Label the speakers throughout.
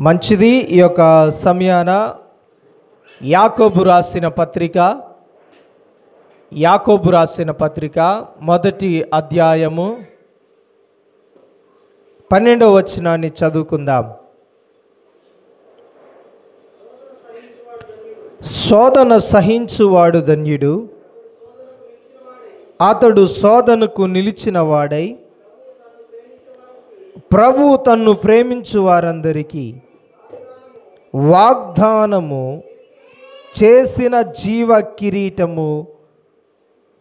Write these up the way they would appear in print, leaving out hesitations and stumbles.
Speaker 1: మంచిది. ఈ యొక్క సమయాన యాకోబు రాసిన పత్రిక మొదటి అధ్యాయము 12వ వచనాన్ని చదువుకుందాం. శోధన సహించువాడు ధన్యుడు, అతడు శోధనకు నిలిచిన వాడై ప్రభువు తన్ను ప్రేమించు వారందరికీ వాగ్దానము చేసిన జీవ కిరీటము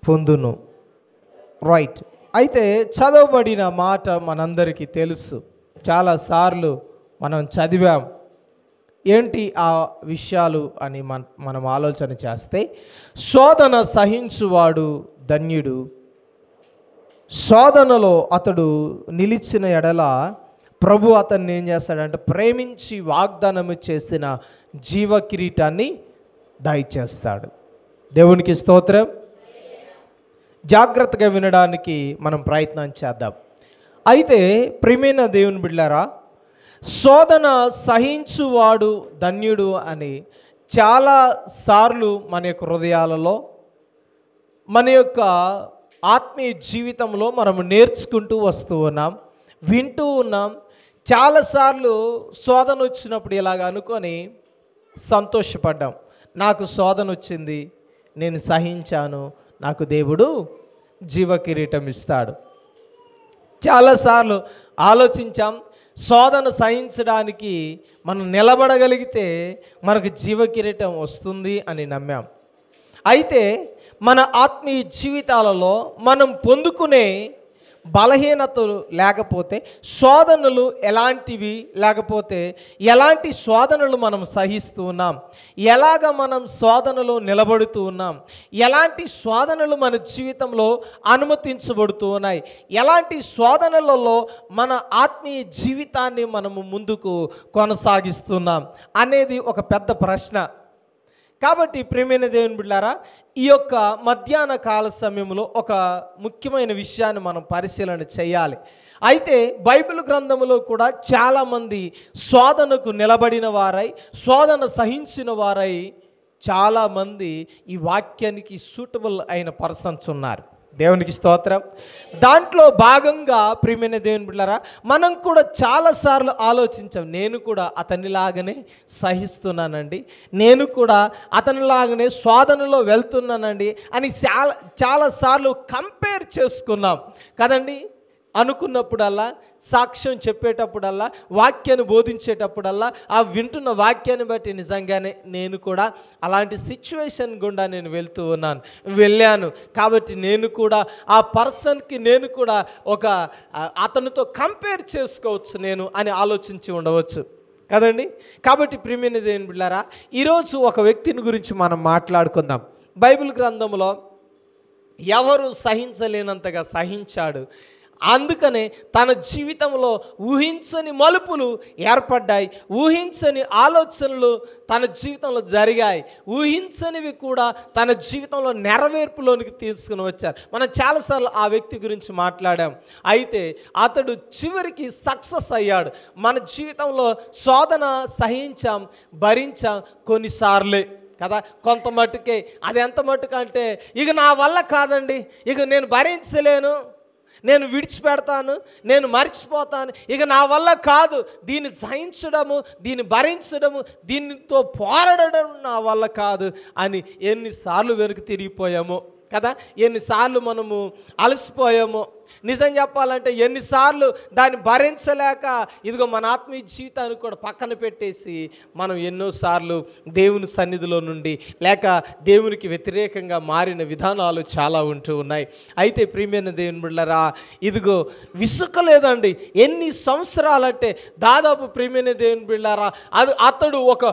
Speaker 1: పొందును. రైట్. అయితే చదవబడిన మాట మనందరికీ తెలుసు, చాలాసార్లు మనం చదివాం. ఏంటి ఆ విషయాలు అని మనం ఆలోచన చేస్తే, శోధన సహించువాడు ధన్యుడు, శోధనలో అతడు నిలిచిన ఎడల ప్రభు అతన్ని ఏం చేస్తాడంటే ప్రేమించి వాగ్దానము చేసిన జీవ కిరీటాన్ని దయచేస్తాడు. దేవునికి స్తోత్రం. జాగ్రత్తగా వినడానికి మనం ప్రయత్నం చేద్దాం. అయితే ప్రియమైన దేవుని బిడ్డలారా, శోధన సహించువాడు ధన్యుడు అని చాలాసార్లు మన యొక్క హృదయాలలో, మన యొక్క ఆత్మీయ జీవితంలో మనం నేర్చుకుంటూ వస్తూ ఉన్నాం, వింటూ ఉన్నాం. చాలాసార్లు శోధన వచ్చినప్పుడు ఇలాగ అనుకొని సంతోషపడ్డాం. నాకు శోధన వచ్చింది, నేను సహించాను, నాకు దేవుడు జీవ కిరీటం ఇస్తాడు. చాలాసార్లు ఆలోచించాం, శోధన సహించడానికి మనం నిలబడగలిగితే మనకు జీవ కిరీటం వస్తుంది అని నమ్మాం. అయితే మన ఆత్మీయ జీవితాలలో మనం పొందుకునే బలహీనతలు లేకపోతే, శోధనలు ఎలాంటివి లేకపోతే, ఎలాంటి శోధనలు మనం సహిస్తూ ఉన్నాం, ఎలాగ మనం శోధనలో నిలబడుతూ ఉన్నాం, ఎలాంటి శోధనలు మన జీవితంలో అనుమతించబడుతూ ఉన్నాయి, ఎలాంటి శోధనలలో మన ఆత్మీయ జీవితాన్ని మనము ముందుకు కొనసాగిస్తున్నాం అనేది ఒక పెద్ద ప్రశ్న. కాబట్టి ప్రియమైన దేవుని బిడ్డలారా, ఈ యొక్క మధ్యాహ్న కాల సమయంలో ఒక ముఖ్యమైన విషయాన్ని మనం పరిశీలన చేయాలి. అయితే బైబిల్ గ్రంథంలో కూడా చాలామంది శోధనకు నిలబడిన వారై, శోధన సహించిన వారై చాలామంది ఈ వాక్యానికి సూటబుల్ అయిన పర్సన్స్ ఉన్నారు. దేవునికి స్తోత్రం. దాంట్లో భాగంగా ప్రియమైన దేవుని బిడ్డలారా, మనం కూడా చాలాసార్లు ఆలోచించాం, నేను కూడా అతనిలాగానే సహిస్తున్నానండి, నేను కూడా అతనిలాగానే శోధనలో వెళ్తున్నానండి అని చాలాసార్లు కంపేర్ చేసుకున్నాం కదండి. అనుకున్నప్పుడల్లా, సాక్ష్యం చెప్పేటప్పుడల్లా, వాక్యాన్ని బోధించేటప్పుడల్లా, ఆ వింటున్న వాక్యాన్ని బట్టి నిజంగానే నేను కూడా అలాంటి సిచ్యువేషన్ గుండా నేను వెళ్ళాను కాబట్టి నేను కూడా ఆ పర్సన్కి నేను కూడా అతనితో కంపేర్ చేసుకోవచ్చు నేను అని ఆలోచించి ఉండవచ్చు కదండి. కాబట్టి ప్రియమైన దేవుని బిడ్డలారా, ఈరోజు ఒక వ్యక్తిని గురించి మనం మాట్లాడుకుందాం. బైబిల్ గ్రంథంలో ఎవరు సహించలేనంతగా సహించాడు, అందుకనే తన జీవితంలో ఊహించని మలుపులు ఏర్పడ్డాయి, ఊహించని ఆలోచనలు తన జీవితంలో జరిగాయి, ఊహించనివి కూడా తన జీవితంలో నెరవేర్పులోనికి తీసుకుని వచ్చారు. మనం చాలాసార్లు ఆ వ్యక్తి గురించి మాట్లాడాం. అయితే అతడు చివరికి సక్సెస్ అయ్యాడు. మన జీవితంలో శోధన సహించాం, భరించాం కొన్నిసార్లే కదా, కొంత మట్టుకే. అది ఎంత మట్టుకు అంటే, ఇక నా వల్ల కాదండి, ఇక నేను భరించలేను, నేను విడిచిపెడతాను, నేను మర్చిపోతాను, ఇక నా వల్ల కాదు, దీన్ని సహించడము, దీన్ని భరించడము, దీనితో పోరాడడం నా వల్ల కాదు అని ఎన్నిసార్లు వెనక్కి తిరిగిపోయామో కదా, ఎన్నిసార్లు మనము అలసిపోయామో. నిజం చెప్పాలంటే ఎన్నిసార్లు దాన్ని భరించలేక ఇదిగో మన ఆత్మీయ జీవితాన్ని కూడా పక్కన పెట్టేసి మనం ఎన్నోసార్లు దేవుని సన్నిధిలో నుండి లేక దేవునికి వ్యతిరేకంగా మారిన విధానాలు చాలా ఉంటూ ఉన్నాయి. అయితే ప్రియమైన దేవుని బిడ్డలారా, ఇదిగో విసుకలేదండి. ఎన్ని సంవత్సరాలంటే దాదాపు ప్రియమైన దేవుని బిడ్డలారా, అతడు ఒక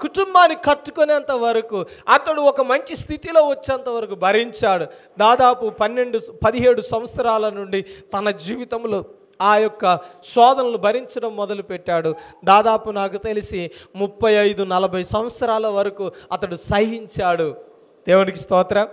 Speaker 1: కుటుంబాన్ని కట్టుకునేంత వరకు, అతడు ఒక మంచి స్థితిలో వచ్చేంత వరకు భరించాడు. దాదాపు 17 సంవత్సరాల నుండి తన జీవితంలో ఆ యొక్క శోధనలు భరించడం మొదలుపెట్టాడు. దాదాపు నాకు తెలిసి 35-40 సంవత్సరాల వరకు అతడు సహించాడు. దేవునికి స్తోత్రం.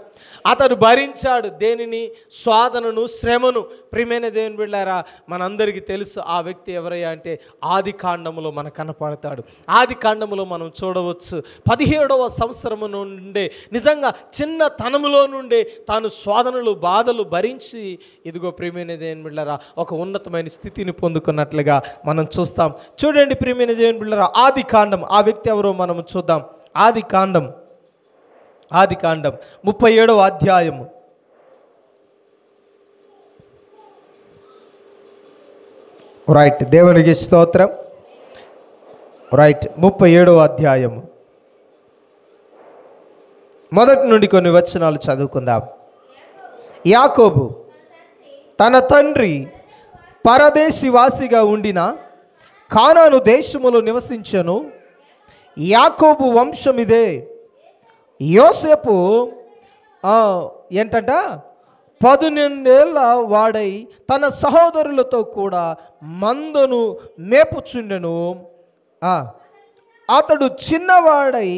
Speaker 1: అతడు భరించాడు దేనిని? శోధనను, శ్రమను. ప్రియమైన దేవుని బిడ్డలారా, మనందరికీ తెలుసు ఆ వ్యక్తి ఎవరయ్యా అంటే ఆది కాండములో మనకు కనపడతాడు. ఆది కాండములో మనం చూడవచ్చు 17వ సంవత్సరము నుండే, నిజంగా చిన్నతనములో నుండే తాను శోధనలు, బాధలు భరించి ఇదిగో ప్రియమైన దేవుని బిడ్డలారా ఒక ఉన్నతమైన స్థితిని పొందుకున్నట్లుగా మనం చూస్తాం. చూడండి ప్రియమైన దేవుని బిడ్డలారా, ఆది కాండం, ఆ వ్యక్తి ఎవరో మనం చూద్దాం. ఆది కాండం 37వ అధ్యాయము. రైట్, దేవునికి స్తోత్రం. రైట్, 37వ అధ్యాయము మొదటి నుండి కొన్ని వచనాలు చదువుకుందాం. యాకోబు తన తండ్రి పరదేశివాసిగా ఉండిన కానాను దేశములో నివసించెను. యాకోబు వంశం ఇదే. యోసేపు ఏంటంట 12 ఏళ్ల వాడై తన సహోదరులతో కూడా మందను మేపుచుండెను. అతడు చిన్నవాడై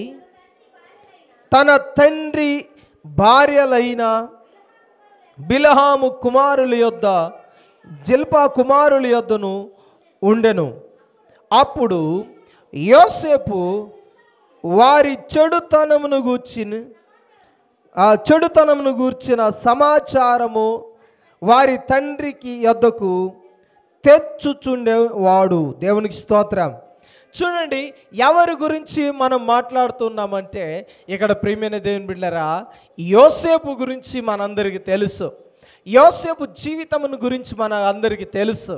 Speaker 1: తన తండ్రి భార్యలైన బిలహాము కుమారుల యొద్ద, జిల్పా కుమారుల యొద్దను ఉండెను. అప్పుడు యోసేపు వారి చెడుతనమును గూర్చిన సమాచారము వారి తండ్రికి యొద్దకు తెచ్చుచుండేవాడు. దేవునికి స్తోత్రం. చూడండి, ఎవరి గురించి మనం మాట్లాడుతున్నామంటే ఇక్కడ ప్రియమైన దేవుని బిడ్డలారా యోసేపు గురించి మనందరికీ తెలుసు. యోసేపు జీవితమును గురించి మన అందరికీ తెలుసు.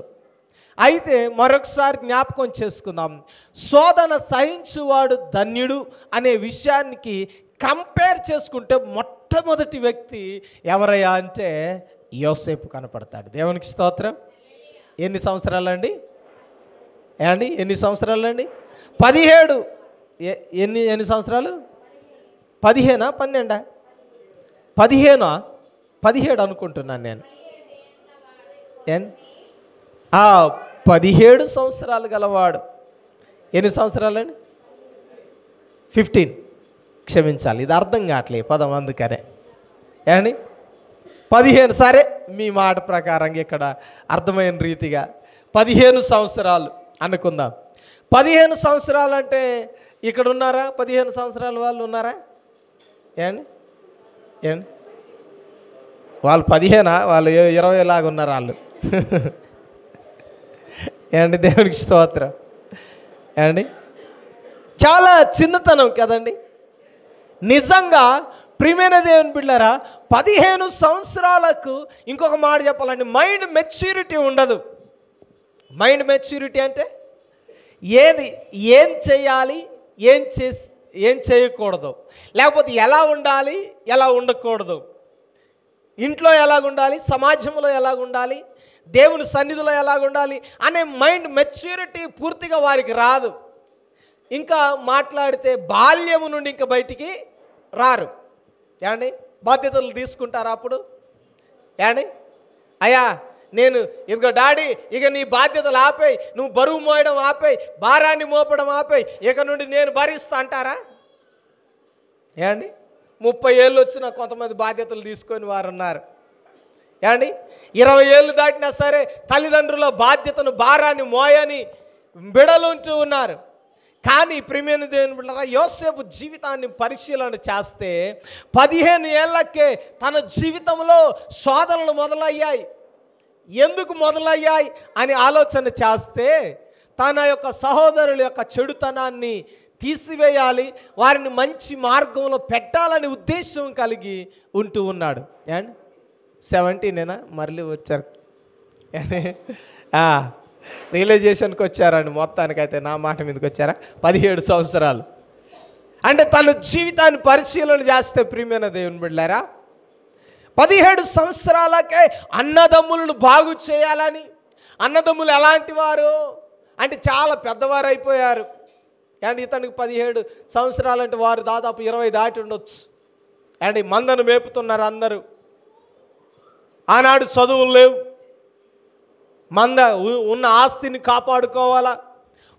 Speaker 1: అయితే మరొకసారి జ్ఞాపకం చేసుకుందాం. శోధన సహించువాడు ధన్యుడు అనే విషయానికి కంపేర్ చేసుకుంటే మొట్టమొదటి వ్యక్తి ఎవరయ్యా అంటే యోసేపు కనపడతాడు. దేవునికి స్తోత్రం. ఎన్ని సంవత్సరాలండి? ఎన్ని సంవత్సరాలండి? 17. ఎన్ని సంవత్సరాలు? 15 12 15 17 అనుకుంటున్నాను నేను. 17 సంవత్సరాలు గలవాడు. ఎన్ని సంవత్సరాలండి? 15. క్షమించాలి, ఇది అర్థం కావట్లేదు పదం, అందుకనే 15. సరే, మీ మాట ప్రకారంగా ఇక్కడ అర్థమైన రీతిగా 15 సంవత్సరాలు అనుకుందాం. 15 సంవత్సరాలు అంటే ఇక్కడ ఉన్నారా? 15 సంవత్సరాల వాళ్ళు ఉన్నారా? వాళ్ళు 15 వాళ్ళు 20 లాగా ఉన్నారు వాళ్ళు. దేవునికి స్తోత్రం. చాలా చిన్నతనం కదండి. నిజంగా ప్రియమైన దేవుని బిడ్డలారా 15 సంవత్సరాలకు ఇంకొక మాట చెప్పాలండి, మైండ్ మెచ్యూరిటీ ఉండదు. మైండ్ మెచ్యూరిటీ అంటే ఏం చేయాలి, ఏం చేయకూడదు, లేకపోతే ఎలా ఉండాలి, ఎలా ఉండకూడదు, ఇంట్లో ఎలాగుండాలి, సమాజంలో ఎలాగుండాలి, దేవుని సన్నిధిలో ఎలాగుండాలి అనే మైండ్ మెచ్యూరిటీ పూర్తిగా వారికి రాదు. ఇంకా మాట్లాడితే బాల్యము నుండి ఇంకా బయటికి రారు. బాధ్యతలు తీసుకుంటారు అప్పుడు. అయ్యా నేను ఇదిగో డాడీ, ఇక నీ బాధ్యతలు ఆపేయి, నువ్వు బరువు మోయడం ఆపేయి, భారాన్ని మోపడం ఆపేయి, ఇక నుండి నేను భరిస్తా అంటారా? 30 ఏళ్ళు వచ్చినా కొంతమంది బాధ్యతలు తీసుకొని వారు ఉన్నారు. 20 ఏళ్ళు దాటినా సరే తల్లిదండ్రుల బాధ్యతను, భారాన్ని మోయని బిడలుంటూ ఉన్నారు. కానీ ప్రియమైన దేవుని బిడ్డలారా యోసేపు జీవితాన్ని పరిశీలన చేస్తే 15 ఏళ్లకే తన జీవితంలో శోధనలు మొదలయ్యాయి. ఎందుకు మొదలయ్యాయి అని ఆలోచన చేస్తే తన యొక్క సహోదరుల యొక్క చెడుతనాన్ని తీసివేయాలి, వారిని మంచి మార్గంలో పెట్టాలని ఉద్దేశం కలిగి ఉంటూ ఉన్నాడు. 17 మళ్ళీ వచ్చారు, రియలైజేషన్కి వచ్చారండి. మొత్తానికైతే నా మాట మీదకి వచ్చారా? 17 సంవత్సరాలు అంటే తన జీవితాన్ని పరిశీలన చేస్తే ప్రియమైన దేవుని బిడ్డలారా 17 సంవత్సరాలకే అన్నదమ్ములను బాగు చేయాలని. అన్నదమ్ములు ఎలాంటి వారు అంటే చాలా పెద్దవారు అయిపోయారు. ఇతనికి 17 సంవత్సరాలంటే వారు దాదాపు 20 దాటి ఉండొచ్చు. మందను మేపుతున్నారు అందరూ. ఆనాడు చదువులు లేవు. ఉన్న ఆస్తిని కాపాడుకోవాలా,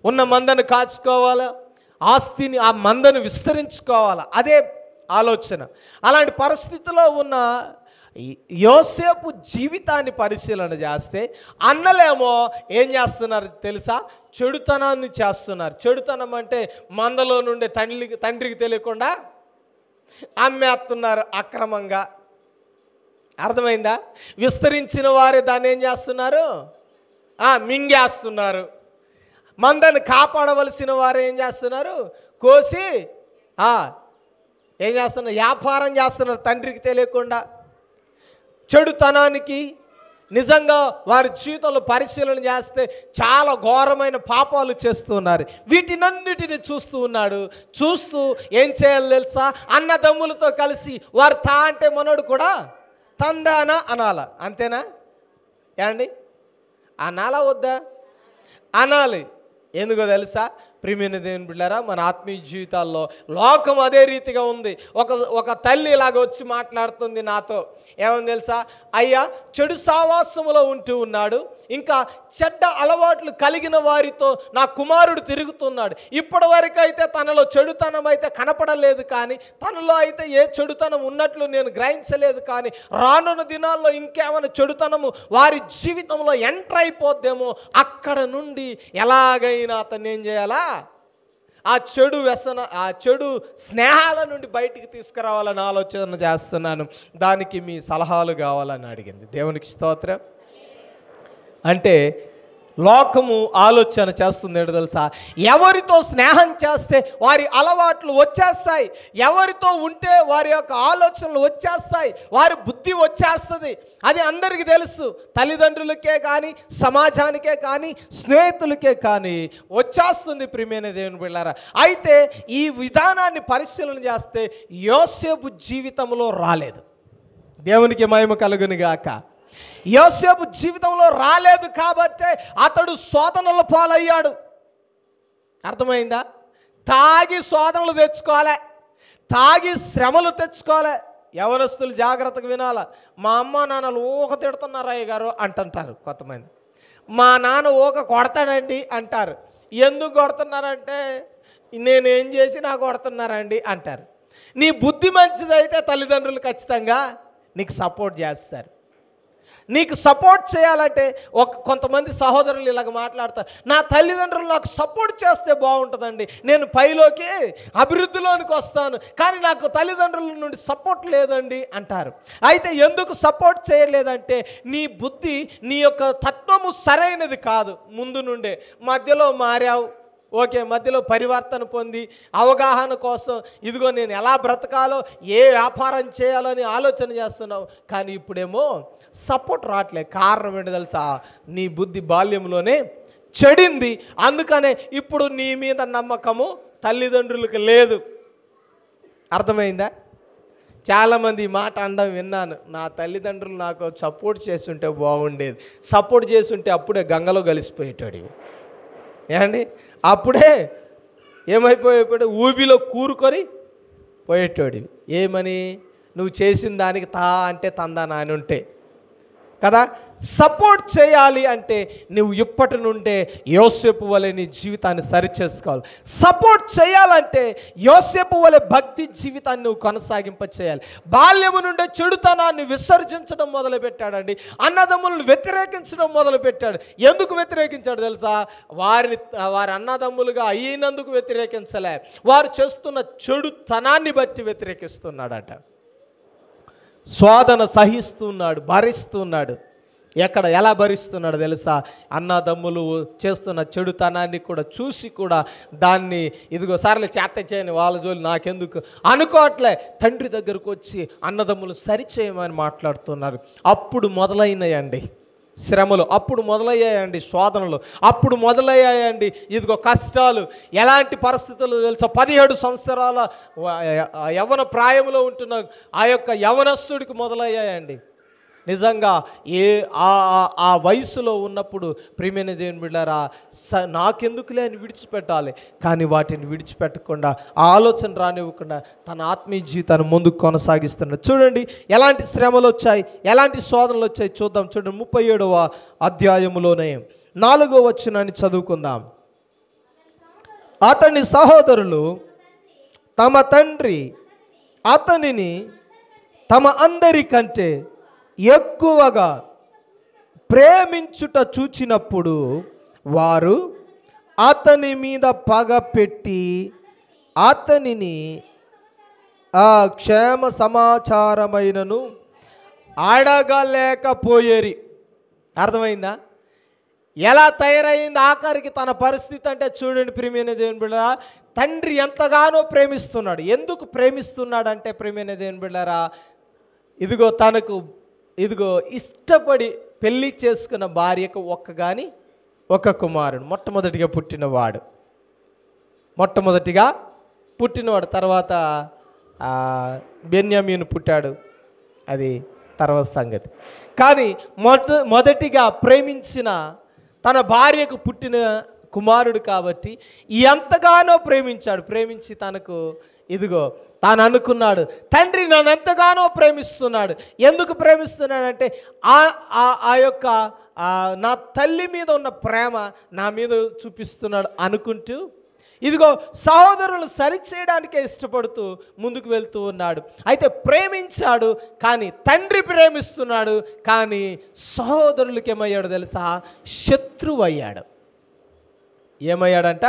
Speaker 1: ఉన్న మందను కాచుకోవాలా, ఆ మందను విస్తరించుకోవాలా, ఆలోచన. అలాంటి పరిస్థితిలో ఉన్న యోసేపు జీవితాన్ని పరిశీలన చేస్తే అన్నలేమో ఏం చేస్తున్నారు తెలుసా? చెడుతనాన్ని చేస్తున్నారు. చెడుతనం అంటే మందలో నుండి తండ్రికి తెలియకుండా అమ్మేస్తున్నారు అక్రమంగా. అర్థమైందా? విస్తరించిన వారే దాన్ని ఏం చేస్తున్నారు? మింగేస్తున్నారు. మందని కాపాడవలసిన వారు ఏం చేస్తున్నారు? కోసి ఏం చేస్తున్నారు? వ్యాపారం చేస్తున్నారు తండ్రికి తెలియకుండా. చెడుతనానికి నిజంగా వారి జీవితంలో పరిశీలన చేస్తే చాలా ఘోరమైన పాపాలు చేస్తున్నారు. వీటినన్నిటిని చూస్తూ ఉన్నాడు. చూస్తూ ఏం చేయాలి తెలుసా? అన్నదమ్ములతో కలిసి వారు తా అంటే మనోడు కూడా తందానా అనాల. అంతేనా ఏమండి? అనాలా వద్దా? అనాలి. ఎందుకో తెలుసా? ప్రియమైన దేవుని బిడ్డలారా, మన ఆత్మీయ జీవితాల్లో లోకం అదే రీతిగా ఉంది. ఒక తల్లి ఇలాగ వచ్చి మాట్లాడుతుంది నాతో. ఏమని తెలుసా? అయ్యా, చెడు సావాసములో ఉంటూ ఉన్నాడు, ఇంకా చెడ్డ అలవాట్లు కలిగిన వారితో నా కుమారుడు తిరుగుతున్నాడు. ఇప్పటి వరకు అయితే తనలో చెడుతనం అయితే కనపడలేదు, కానీ తనలో అయితే ఏ చెడుతనం ఉన్నట్లు నేను గ్రహించలేదు. కానీ రానున్న దినాల్లో ఇంకేమైనా చెడుతనము వారి జీవితంలో ఎంటర్ అయిపోద్దేమో, అక్కడ నుండి ఎలాగైనా అతన్ని ఏం చేయాలా? ఆ చెడు స్నేహాల నుండి బయటికి తీసుకురావాలని ఆలోచన చేస్తున్నాను. దానికి మీ సలహాలు కావాలని అడిగింది. దేవునికి స్తోత్రం. అంటే లోకము ఆలోచన చేస్తుంది ఏంటో తెలుసా? ఎవరితో స్నేహం చేస్తే వారి అలవాట్లు వచ్చేస్తాయి, ఎవరితో ఉంటే వారి యొక్క ఆలోచనలు వచ్చేస్తాయి, వారి బుద్ధి వచ్చేస్తుంది. అది అందరికీ తెలుసు. తల్లిదండ్రులకే కానీ, సమాజానికే కానీ, స్నేహితులకే కానీ వచ్చేస్తుంది. ప్రియమైన దేవుని బిడ్డలారా, అయితే ఈ విధానాన్ని పరిశీలన చేస్తే యోసేపు జీవితంలో రాలేదు. దేవునికి మహిమ కలుగును గాక. యోసేపు జీవితంలో రాలేదు కాబట్టే అతడు శోధనల పాలయ్యాడు. అర్థమైందా? తాగి శోధనలు తెచ్చుకోవాలి, తాగి శ్రమలు తెచ్చుకోవాలి. యవనస్తులు జాగ్రత్తగా వినాల. మా అమ్మ నాన్నలు ఊక తిడుతున్నారు అయ్య గారు అంటుంటారు కొంతమంది. మా నాన్న ఊక కొడతాడండి అంటారు. ఎందుకు కొడుతున్నారంటే నేనేం చేసి నాకు కొడుతున్నారండి అంటారు. నీ బుద్ధి మంచిదైతే తల్లిదండ్రులు ఖచ్చితంగా నీకు సపోర్ట్ చేస్తారు. నీకు సపోర్ట్ చేయాలంటే కొంతమంది సహోదరులు ఇలాగ మాట్లాడతారు, నా తల్లిదండ్రులు నాకు సపోర్ట్ చేస్తే బాగుంటుందండి, నేను పైలోకి అభివృద్ధిలోనికి వస్తాను, కానీ నాకు తల్లిదండ్రుల నుండి సపోర్ట్ లేదండి అంటారు. అయితే ఎందుకు సపోర్ట్ చేయలేదంటే నీ బుద్ధి, నీ యొక్క తత్వము సరైనది కాదు. ముందు నుండే మధ్యలో మారావు, ఓకే, మధ్యలో పరివర్తన పొంది అవగాహన కోసం ఇదిగో నేను ఎలా బ్రతకాలో, ఏ వ్యాపారం చేయాలని ఆలోచన చేస్తున్నావు, కానీ ఇప్పుడేమో సపోర్ట్ రావట్లేదు. కారణం ఏంటి తెలుసా? నీ బుద్ధి బాల్యంలోనే చెడింది. అందుకనే ఇప్పుడు నీ మీద నమ్మకము తల్లిదండ్రులకు లేదు. అర్థమైందా? చాలామంది ఈ మాట అనడం విన్నాను. నా తల్లిదండ్రులు నాకు సపోర్ట్ చేస్తుంటే బాగుండేది, సపోర్ట్ చేస్తుంటే అప్పుడే గంగలో కలిసిపోయేటాడు. ఏమండి? అప్పుడే ఏమైపోయేటాడు? ఊబిలో కూరుకొని పోయేటోడి. ఏమని? నువ్వు చేసిన దానికి తా అంటే తందానా అని ఉంటే కదా. సపోర్ట్ చేయాలి అంటే నువ్వు ఇప్పటి నుండే యోసేపు వలె నీ జీవితాన్ని సరిచేసుకోవాలి. సపోర్ట్ చేయాలంటే యోసేపు వలె భక్తి జీవితాన్ని నువ్వు కొనసాగింప చేయాలి. బాల్యము నుండే చెడుతనాన్ని విసర్జించడం మొదలుపెట్టాడండి. అన్నదమ్ములను వ్యతిరేకించడం మొదలుపెట్టాడు. ఎందుకు వ్యతిరేకించాడు తెలుసా? వారి అన్నదమ్ములుగా అయినందుకు వ్యతిరేకించలే, వారు చేస్తున్న చెడుతనాన్ని బట్టి వ్యతిరేకిస్తున్నాడట. శోధన సహిస్తున్నాడు, భరిస్తున్నాడు. ఎలా భరిస్తున్నాడు తెలుసా? అన్నదమ్ములు చేస్తున్న చెడుతనాన్ని కూడా చూసి కూడా దాన్ని ఇదిగో సార్లు చేత చేయని వాళ్ళ జోలి నాకెందుకు అనుకోవట్లే. తండ్రి దగ్గరకు వచ్చి అన్నదమ్ములు సరిచేయమని మాట్లాడుతున్నారు. అప్పుడు మొదలైనాయండి శ్రమలు, అప్పుడు మొదలయ్యాయండి శోధనలు, అప్పుడు మొదలయ్యాయండి ఇదిగో కష్టాలు. ఎలాంటి పరిస్థితులు తెలుసా? 17 సంవత్సరాల యవ్వన ప్రాయంలో ఉంటున్న ఆ యొక్క యవనస్తుడికి మొదలయ్యాయండి. నిజంగా ఆ వయసులో ఉన్నప్పుడు ప్రియమైన దేవుని బిడ్డలారా, నాకెందుకులే అని విడిచిపెట్టాలి, కానీ వాటిని విడిచిపెట్టకుండా, ఆ ఆలోచన రానివ్వకుండా తన ఆత్మీయ జీవితాన్ని ముందుకు కొనసాగిస్తున్నాడు. చూడండి ఎలాంటి శ్రమలు వచ్చాయి, ఎలాంటి శోధనలు వచ్చాయి చూద్దాం. చూడండి 37వ అధ్యాయములోనే 4వ వచనాన్ని చదువుకుందాం. అతని సహోదరులు తమ తండ్రి అతనిని తమ అందరికంటే ఎక్కువగా ప్రేమించుట చూచినప్పుడు వారు అతని మీద పగ పెట్టి అతనిని ఆ క్షేమ సమాచారమైనను అడగలేకపోయేరి. అర్థమైందా? ఎలా తయారైంది ఆఖరికి తన పరిస్థితి అంటే చూడండి ప్రియమైన దేవుని బిడ్డలారా, తండ్రి ఎంతగానో ప్రేమిస్తున్నాడు. ఎందుకు ప్రేమిస్తున్నాడు అంటే ప్రియమైన దేవుని బిడ్డలారా, ఇదిగో ఇష్టపడి పెళ్లి చేసుకున్న భార్యకు ఒక కుమారుడు మొట్టమొదటిగా పుట్టినవాడు. తర్వాత బెన్యామీను పుట్టాడు, అది తర్వాత సంగతి. కానీ మొదటిగా ప్రేమించిన తన భార్యకు పుట్టిన కుమారుడు కాబట్టి ఎంతగానో ప్రేమించి తనకు తాను అనుకున్నాడు, తండ్రి నన్ను ఎంతగానో ప్రేమిస్తున్నాడు. ఎందుకు ప్రేమిస్తున్నాడంటే ఆ యొక్క నా తల్లి మీద ఉన్న ప్రేమ నా మీద చూపిస్తున్నాడు అనుకుంటూ సహోదరులు సరిచేయడానికే ఇష్టపడుతూ ముందుకు వెళ్తూ ఉన్నాడు. అయితే ప్రేమించాడు, కానీ తండ్రి ప్రేమిస్తున్నాడు, కానీ సహోదరులకి ఏమయ్యాడు తెలుసా? శత్రువు అయ్యాడు. ఏమయ్యాడంట?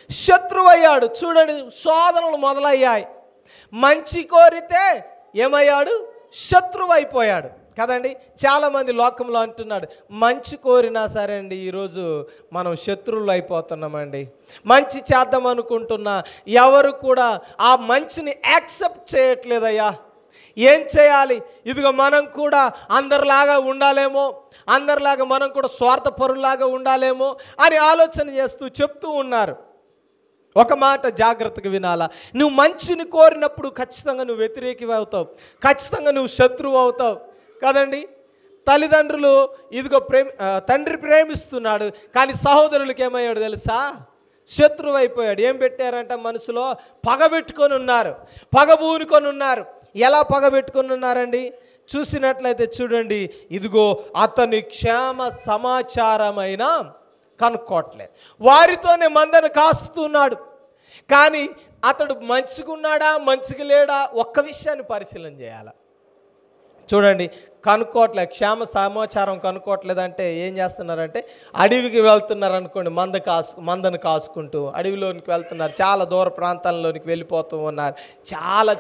Speaker 1: శత్రువు అయ్యాడు. చూడండి, శోధనలు మొదలయ్యాయి. మంచి కోరితే ఏమయ్యాడు? శత్రువు అయిపోయాడు కదండి. చాలామంది లోకంలో అంటున్నాడు, మంచి కోరినా సరే అండి ఈరోజు మనం శత్రువులు అయిపోతున్నామండి. మంచి చేద్దాం అనుకుంటున్నా ఎవరు కూడా ఆ మంచిని యాక్సెప్ట్ చేయట్లేదయ్యా, ఏం చేయాలి? మనం కూడా అందరిలాగా ఉండాలేమో, అందరిలాగా మనం కూడా స్వార్థపరులాగా ఉండాలేమో అని ఆలోచన చేస్తూ చెప్తూ ఉన్నారు. ఒక మాట జాగ్రత్తగా వినాలా, నువ్వు మంచిని కోరినప్పుడు ఖచ్చితంగా నువ్వు వ్యతిరేకి అవుతావు, ఖచ్చితంగా నువ్వు శత్రువు అవుతావు కదండి. తల్లిదండ్రులు తండ్రి ప్రేమిస్తున్నాడు, కానీ సహోదరులకి ఏమయ్యాడు తెలుసా? శత్రువు అయిపోయాడు. ఏం పెట్టారంట? మనసులో పగబెట్టుకొని ఉన్నారు, పగబూనుకొని ఉన్నారు. ఎలా పగబెట్టుకొని ఉన్నారండి? చూసినట్లయితే చూడండి, అతని క్షేమ సమాచారమైన కనుక్కోవట్లేదు. వారితోనే మందను కాస్తున్నాడు, కానీ అతడు మంచిగున్నాడా మంచిగా లేడా ఒక్క విషయాన్ని పరిశీలన చేయాలి. చూడండి, కనుక్కోవట్లేదు, క్షేమ సమాచారం కనుక్కోవట్లేదంటే ఏం చేస్తున్నారంటే అడవికి వెళ్తున్నారు అనుకోండి, మందను కాసుకుంటూ అడవిలోనికి వెళ్తున్నారు. చాలా దూర ప్రాంతాల్లోనికి వెళ్ళిపోతూ ఉన్నారు.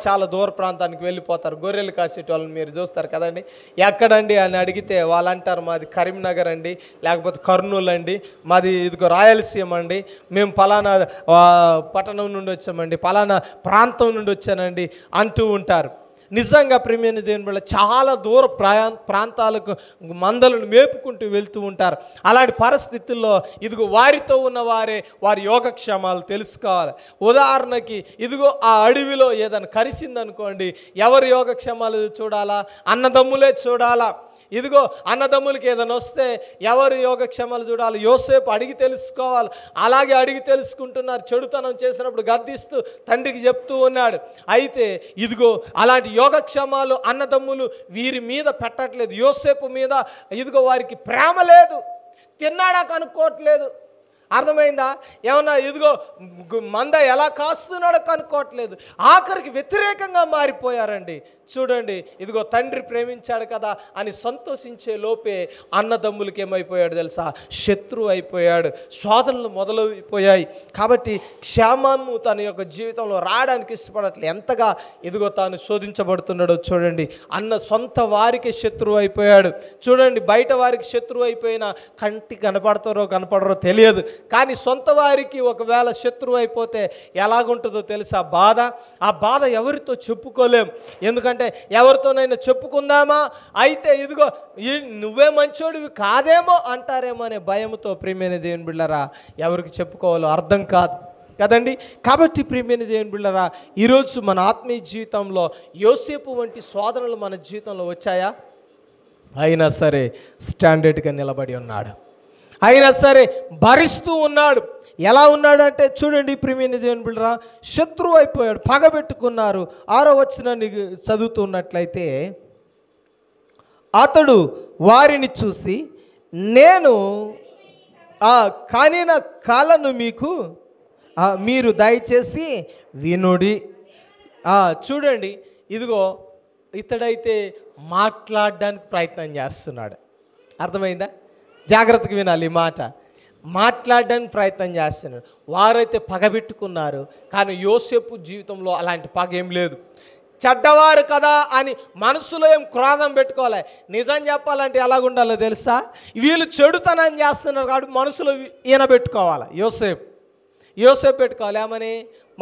Speaker 1: చాలా దూర ప్రాంతానికి వెళ్ళిపోతారు. గొర్రెలు కాసేటి వాళ్ళని మీరు చూస్తారు కదండి. ఎక్కడండి అని అడిగితే వాళ్ళు అంటారు, మాది కరీంనగర్ అండి, లేకపోతే కర్నూలు అండి, మాది రాయలసీమ అండి, మేము పలానా పట్టణం నుండి వచ్చామండి, పలానా ప్రాంతం నుండి వచ్చానండి అంటూ ఉంటారు. నిజంగా ప్రియమైన దేవుని వల్ల చాలా దూర ప్రాంతాలకు మందలను మేపుకుంటూ వెళ్తూ ఉంటారు. అలాంటి పరిస్థితుల్లో వారితో ఉన్న వారి యోగక్షేమాలు తెలుసుకోవాలి. ఉదాహరణకి ఆ అడవిలో ఏదైనా కరిసిందనుకోండి, ఎవరి యోగక్షేమాలు చూడాలా? అన్నదమ్ములే చూడాలా. అన్నదమ్ములకి ఏదైనా వస్తే ఎవరు యోగక్షేమాలు చూడాలి? యోసేపు అడిగి తెలుసుకోవాలి. అలాగే అడిగి తెలుసుకుంటున్నారు. చెడుతనం చేసినప్పుడు గద్దిస్తూ తండ్రికి చెప్తూ ఉన్నాడు. అయితే అలాంటి యోగక్షేమాలు అన్నదమ్ములు వీరి మీద పెట్టట్లేదు. యోసేపు మీద వారికి ప్రేమ లేదు, తిన్నాడా కనుక్కోవట్లేదు. అర్థమైందా? ఏమన్నా మంద ఎలా కాస్తున్నాడో కనుక్కోవట్లేదు. ఆఖరికి వ్యతిరేకంగా మారిపోయారండి. చూడండి, తండ్రి ప్రేమించాడు కదా అని సంతోషించే లోపే అన్నదమ్ములకి ఏమైపోయాడు తెలుసా? శత్రువు అయిపోయాడు. శోధనలు మొదలైపోయాయి. కాబట్టి క్షేమము తన యొక్క జీవితంలో రావడానికి ఇష్టపడట్లేదు. ఎంతగా తాను శోధించబడుతున్నాడో చూడండి. సొంత వారికి శత్రువు అయిపోయాడు. చూడండి, బయట వారికి శత్రువు అయిపోయినా కంటికి కనపడరో తెలియదు, కానీ సొంత వారికి ఒకవేళ శత్రువు అయిపోతే ఎలాగుంటుందో తెలుసా? ఆ బాధ ఎవరితో చెప్పుకోలేం. ఎందుకంటే ఎవరితోనైనా చెప్పుకుందామా, అయితే నువ్వే మంచోడివి కాదేమో అంటారేమో అనే భయంతో ప్రియమైన దేవుని బిడ్డలారా ఎవరికి చెప్పుకోవాలో అర్థం కాదు కదండి. కాబట్టి ప్రియమైన దేవుని బిడ్డలారా, ఈరోజు మన ఆత్మీయ జీవితంలో యోసేపు వంటి శోధనలు మన జీవితంలో వచ్చాయా? అయినా సరే స్టాండర్డ్గా నిలబడి ఉన్నాడు, అయినా సరే భరిస్తూ ఉన్నాడు. ఎలా ఉన్నాడంటే చూడండి ప్రియమైన దేవుని బిడ్డలారా, శత్రువు అయిపోయాడు, పగబెట్టుకున్నారు. 6వ వచనాన్ని చదువుతున్నట్లయితే, అతడు వారిని చూసి, నేను కనిన కలను మీరు దయచేసి వినుడి. చూడండి, ఇదిగో ఇతడైతే మాట్లాడడానికి ప్రయత్నం చేస్తున్నాడు. అర్థమైందా? జాగ్రత్తగా వినాలి ఈ మాట. మాట్లాడడానికి ప్రయత్నం చేస్తున్నాడు. వారైతే పగబెట్టుకున్నారు, కానీ యోసేపు జీవితంలో అలాంటి పగ ఏం లేదు. చెడ్డవారు కదా అని మనసులో ఏం క్రోధం పెట్టుకోవాలి. నిజం చెప్పాలంటే ఎలాగుండాలో తెలుసా? వీళ్ళు చెడుతనం చేస్తున్నారు కాబట్టి మనసులో ఈయన పెట్టుకోవాలి. యోసేపు పెట్టుకోవాలి. ఏమని?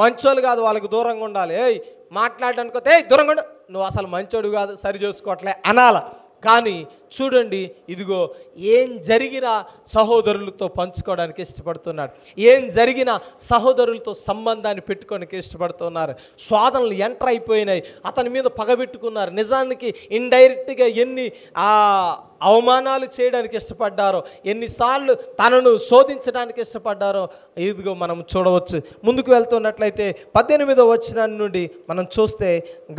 Speaker 1: మంచోళ్ళు కాదు, వాళ్ళకి దూరంగా ఉండాలి. మాట్లాడడానికి దూరంగా ఉండు, నువ్వు అసలు మంచోడు కాదు, సరి చేసుకోవట్లే అనాల. కానీ చూడండి, ఇదిగో ఏం జరిగినా సహోదరులతో పంచుకోవడానికి ఇష్టపడుతున్నాడు. ఏం జరిగినా సహోదరులతో సంబంధాన్ని పెట్టుకోవడానికి ఇష్టపడుతున్నారు. శోధనలు ఎంటర్ అయిపోయినాయి, అతని మీద పగబెట్టుకున్నారు. నిజానికి ఇండైరెక్ట్గా ఎన్ని అవమానాలు చేయడానికి ఇష్టపడ్డారో, ఎన్నిసార్లు తనను శోధించడానికి ఇష్టపడ్డారో ఇదిగో మనం చూడవచ్చు. ముందుకు వెళ్తున్నట్లయితే 18వ వచనం నుండి మనం చూస్తే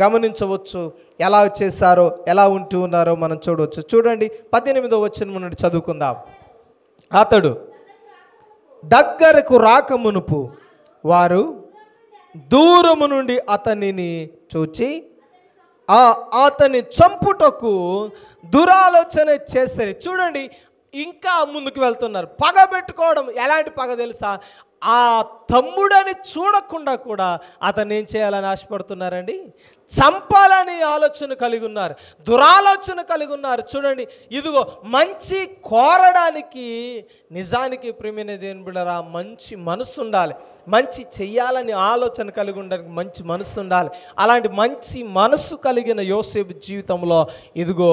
Speaker 1: గమనించవచ్చు ఎలా చేశారో, ఎలా ఉంటూ ఉన్నారో మనం చూడవచ్చు. చూడండి, 18వ వచనం నుండి చదువుకుందాం. అతడు దగ్గరకు రాకమునుపు వారు దూరము నుండి అతనిని చూచి అతని చంపుటకు దురాలోచన చేస్తారు. చూడండి, ఇంకా ముందుకు వెళ్తున్నారు. పగ పెట్టుకోవడం ఎలాంటి పగ తెలుసా? ఆ తమ్ముడని చూడకుండా కూడా అతన్ని ఏం చేయాలని ఆశపడుతున్నారండి? చంపాలని ఆలోచన కలిగి ఉన్నారు, దురాలోచన కలిగి ఉన్నారు. చూడండి, ఇదిగో మంచి కోరడానికి నిజానికి ప్రియమైన దేవుని బిడ్డలారా మంచి మనసు ఉండాలి. మంచి చెయ్యాలని ఆలోచన కలిగి ఉండడానికి మంచి మనసు ఉండాలి. అలాంటి మంచి మనసు కలిగిన యోసేపు జీవితంలో ఇదిగో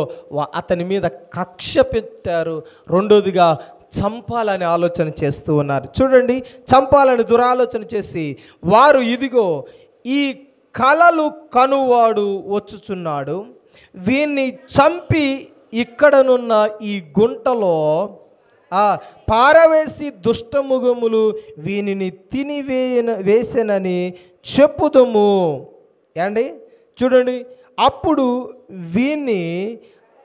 Speaker 1: అతని మీద కక్ష పెట్టారు. రెండోదిగా చంపాలని ఆలోచన చేస్తూ ఉన్నారు. చూడండి, చంపాలని దురాలోచన చేసి వారు ఇదిగో ఈ కలలు కనువాడు వచ్చుచున్నాడు, వీన్ని చంపి ఇక్కడనున్న ఈ గుంటలో పారవేసి దుష్టముఖములు వీనిని వేసెనని చెప్పుదము. ఏండి చూడండి, అప్పుడు వీన్ని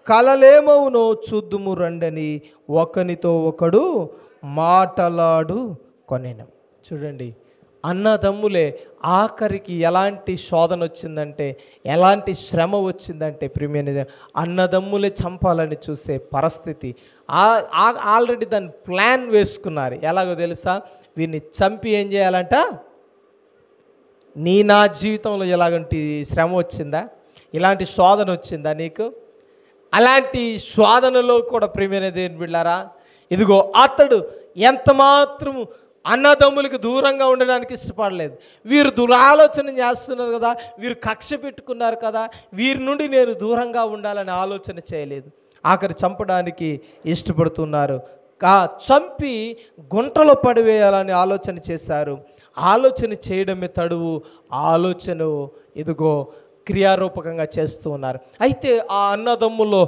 Speaker 1: కలలేమవునో చూద్దుము రండని ఒకనితో ఒకడు మాటలాడు కొనెను. చూడండి, అన్నదమ్ములే ఆఖరికి ఎలాంటి శోధన వచ్చిందంటే, ఎలాంటి శ్రమ వచ్చిందంటే ప్రియమైన అన్నదమ్ములే చంపాలని చూసే పరిస్థితి. ఆల్రెడీ దాన్ని ప్లాన్ వేసుకున్నారు. ఎలాగో తెలుసా? వీరిని చంపి ఏం చేయాలంట? నా జీవితంలో ఎలాంటి శ్రమ వచ్చిందా? ఇలాంటి శోధన వచ్చిందా నీకు? అలాంటి శోధనలో కూడా ప్రియమైన దేవుని బిడ్డలారా ఇదిగో అతడు ఎంత మాత్రము అన్నదమ్ములకు దూరంగా ఉండడానికి ఇష్టపడలేదు. వీరు దురాలోచన చేస్తున్నారు కదా, వీరు కక్ష పెట్టుకున్నారు కదా, వీరి నుండి నేను దూరంగా ఉండాలని ఆలోచన చేయలేదు. ఆఖరి చంపడానికి ఇష్టపడుతున్నారు. చంపి గుంటలో పడివేయాలని ఆలోచన చేశారు. ఆలోచన చేయడమే తడువు, ఆలోచన ఇదిగో క్రియారూపకంగా చేస్తూ ఉన్నారు. అయితే ఆ అన్నదమ్ముల్లో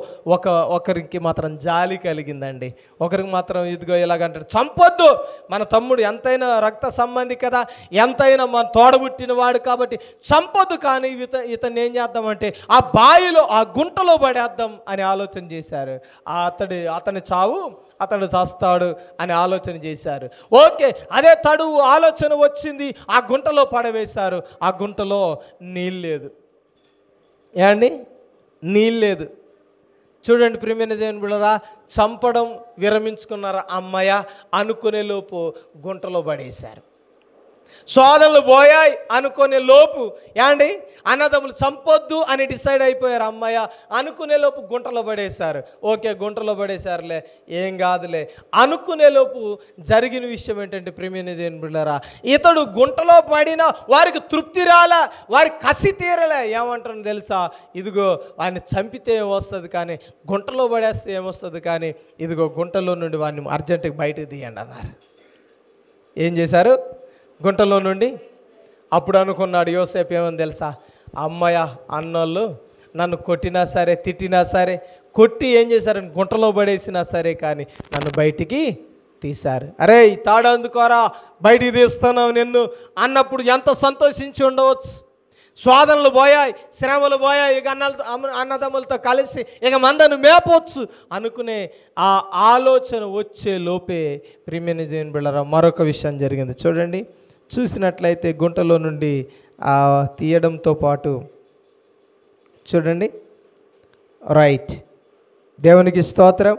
Speaker 1: ఒకరికి మాత్రం జాలి కలిగిందండి. ఒకరికి మాత్రం ఇదిగో ఎలాగంటారు, చంపొద్దు, మన తమ్ముడు ఎంతైనా రక్త సంబంధి కదా, ఎంతైనా మన తోడబుట్టిన వాడు కాబట్టి చంపొద్దు, కానీ ఇతన్ని ఏం చేద్దామంటే ఆ బావిలో ఆ గుంటలో పడేద్దాం అని ఆలోచన చేశారు. అతని చావు అతడు చేస్తాడు అని ఆలోచన చేశారు. ఓకే, అదే తడువు ఆలోచన వచ్చింది, ఆ గుంటలో పడవేశారు. ఆ గుంటలో నీళ్ళు లేదు. ఏమండి? నీళ్ళు లేదు. చూడండి ప్రియమైన దేవుని బిడ్డలారా, చంపడం విరమించుకున్నారు అమ్మయ్య అనుకునే లోపు గుంటలో పడేశారు. శోధనలు పోయాయి అనుకునే లోపు ఏమండి అన్నదమ్ములు చంపొద్దు అని డిసైడ్ అయిపోయారు. అమ్మయ్య అనుకునే లోపు గుంటలో పడేశారు. ఓకే, గుంటలో పడేశారులే, ఏం కాదులే అనుకునే లోపు జరిగిన విషయం ఏంటంటే ప్రియమైన దేవుని బిడ్డలారా, ఇతడు గుంటలో పడినా వారికి తృప్తి రాలే, వారికి కసి తీరలే. ఏమంటారు తెలుసా? ఇదిగో వాడిని చంపితే ఏమొస్తుంది కానీ, గుంటలో పడేస్తే ఏమొస్తుంది కానీ, ఇదిగో గుంటలో నుండి వాడిని అర్జెంటుగా బయటకు తీయండి అన్నారు. ఏం చేశారు? గుంటలో నుండి. అప్పుడు అనుకున్నాడు యోసేపు ఏమని తెలుసా? అమ్మయ్య అన్నోళ్ళు నన్ను కొట్టినా సరే, తిట్టినా సరే, కొట్టి ఏం చేశారని గుంటలో పడేసినా సరే కానీ నన్ను బయటికి తీశారు. అరే తాడు అందుకోరా, బయటికి తీస్తున్నావు నిన్ను అన్నప్పుడు ఎంత సంతోషించి ఉండవచ్చు. శోధనలు పోయాయి, శ్రమలు పోయాయి, ఇక అన్నదమ్ములతో కలిసి ఇక మందను మేపవచ్చు అనుకునే ఆ ఆలోచన వచ్చే లోపే ప్రియమైన దేవుని బిడ్డలారా మరొక విషయం జరిగింది. చూడండి, చూసినట్లయితే గుంటలో నుండి తీయడంతో పాటు చూడండి. రైట్, దేవునికి స్తోత్రం.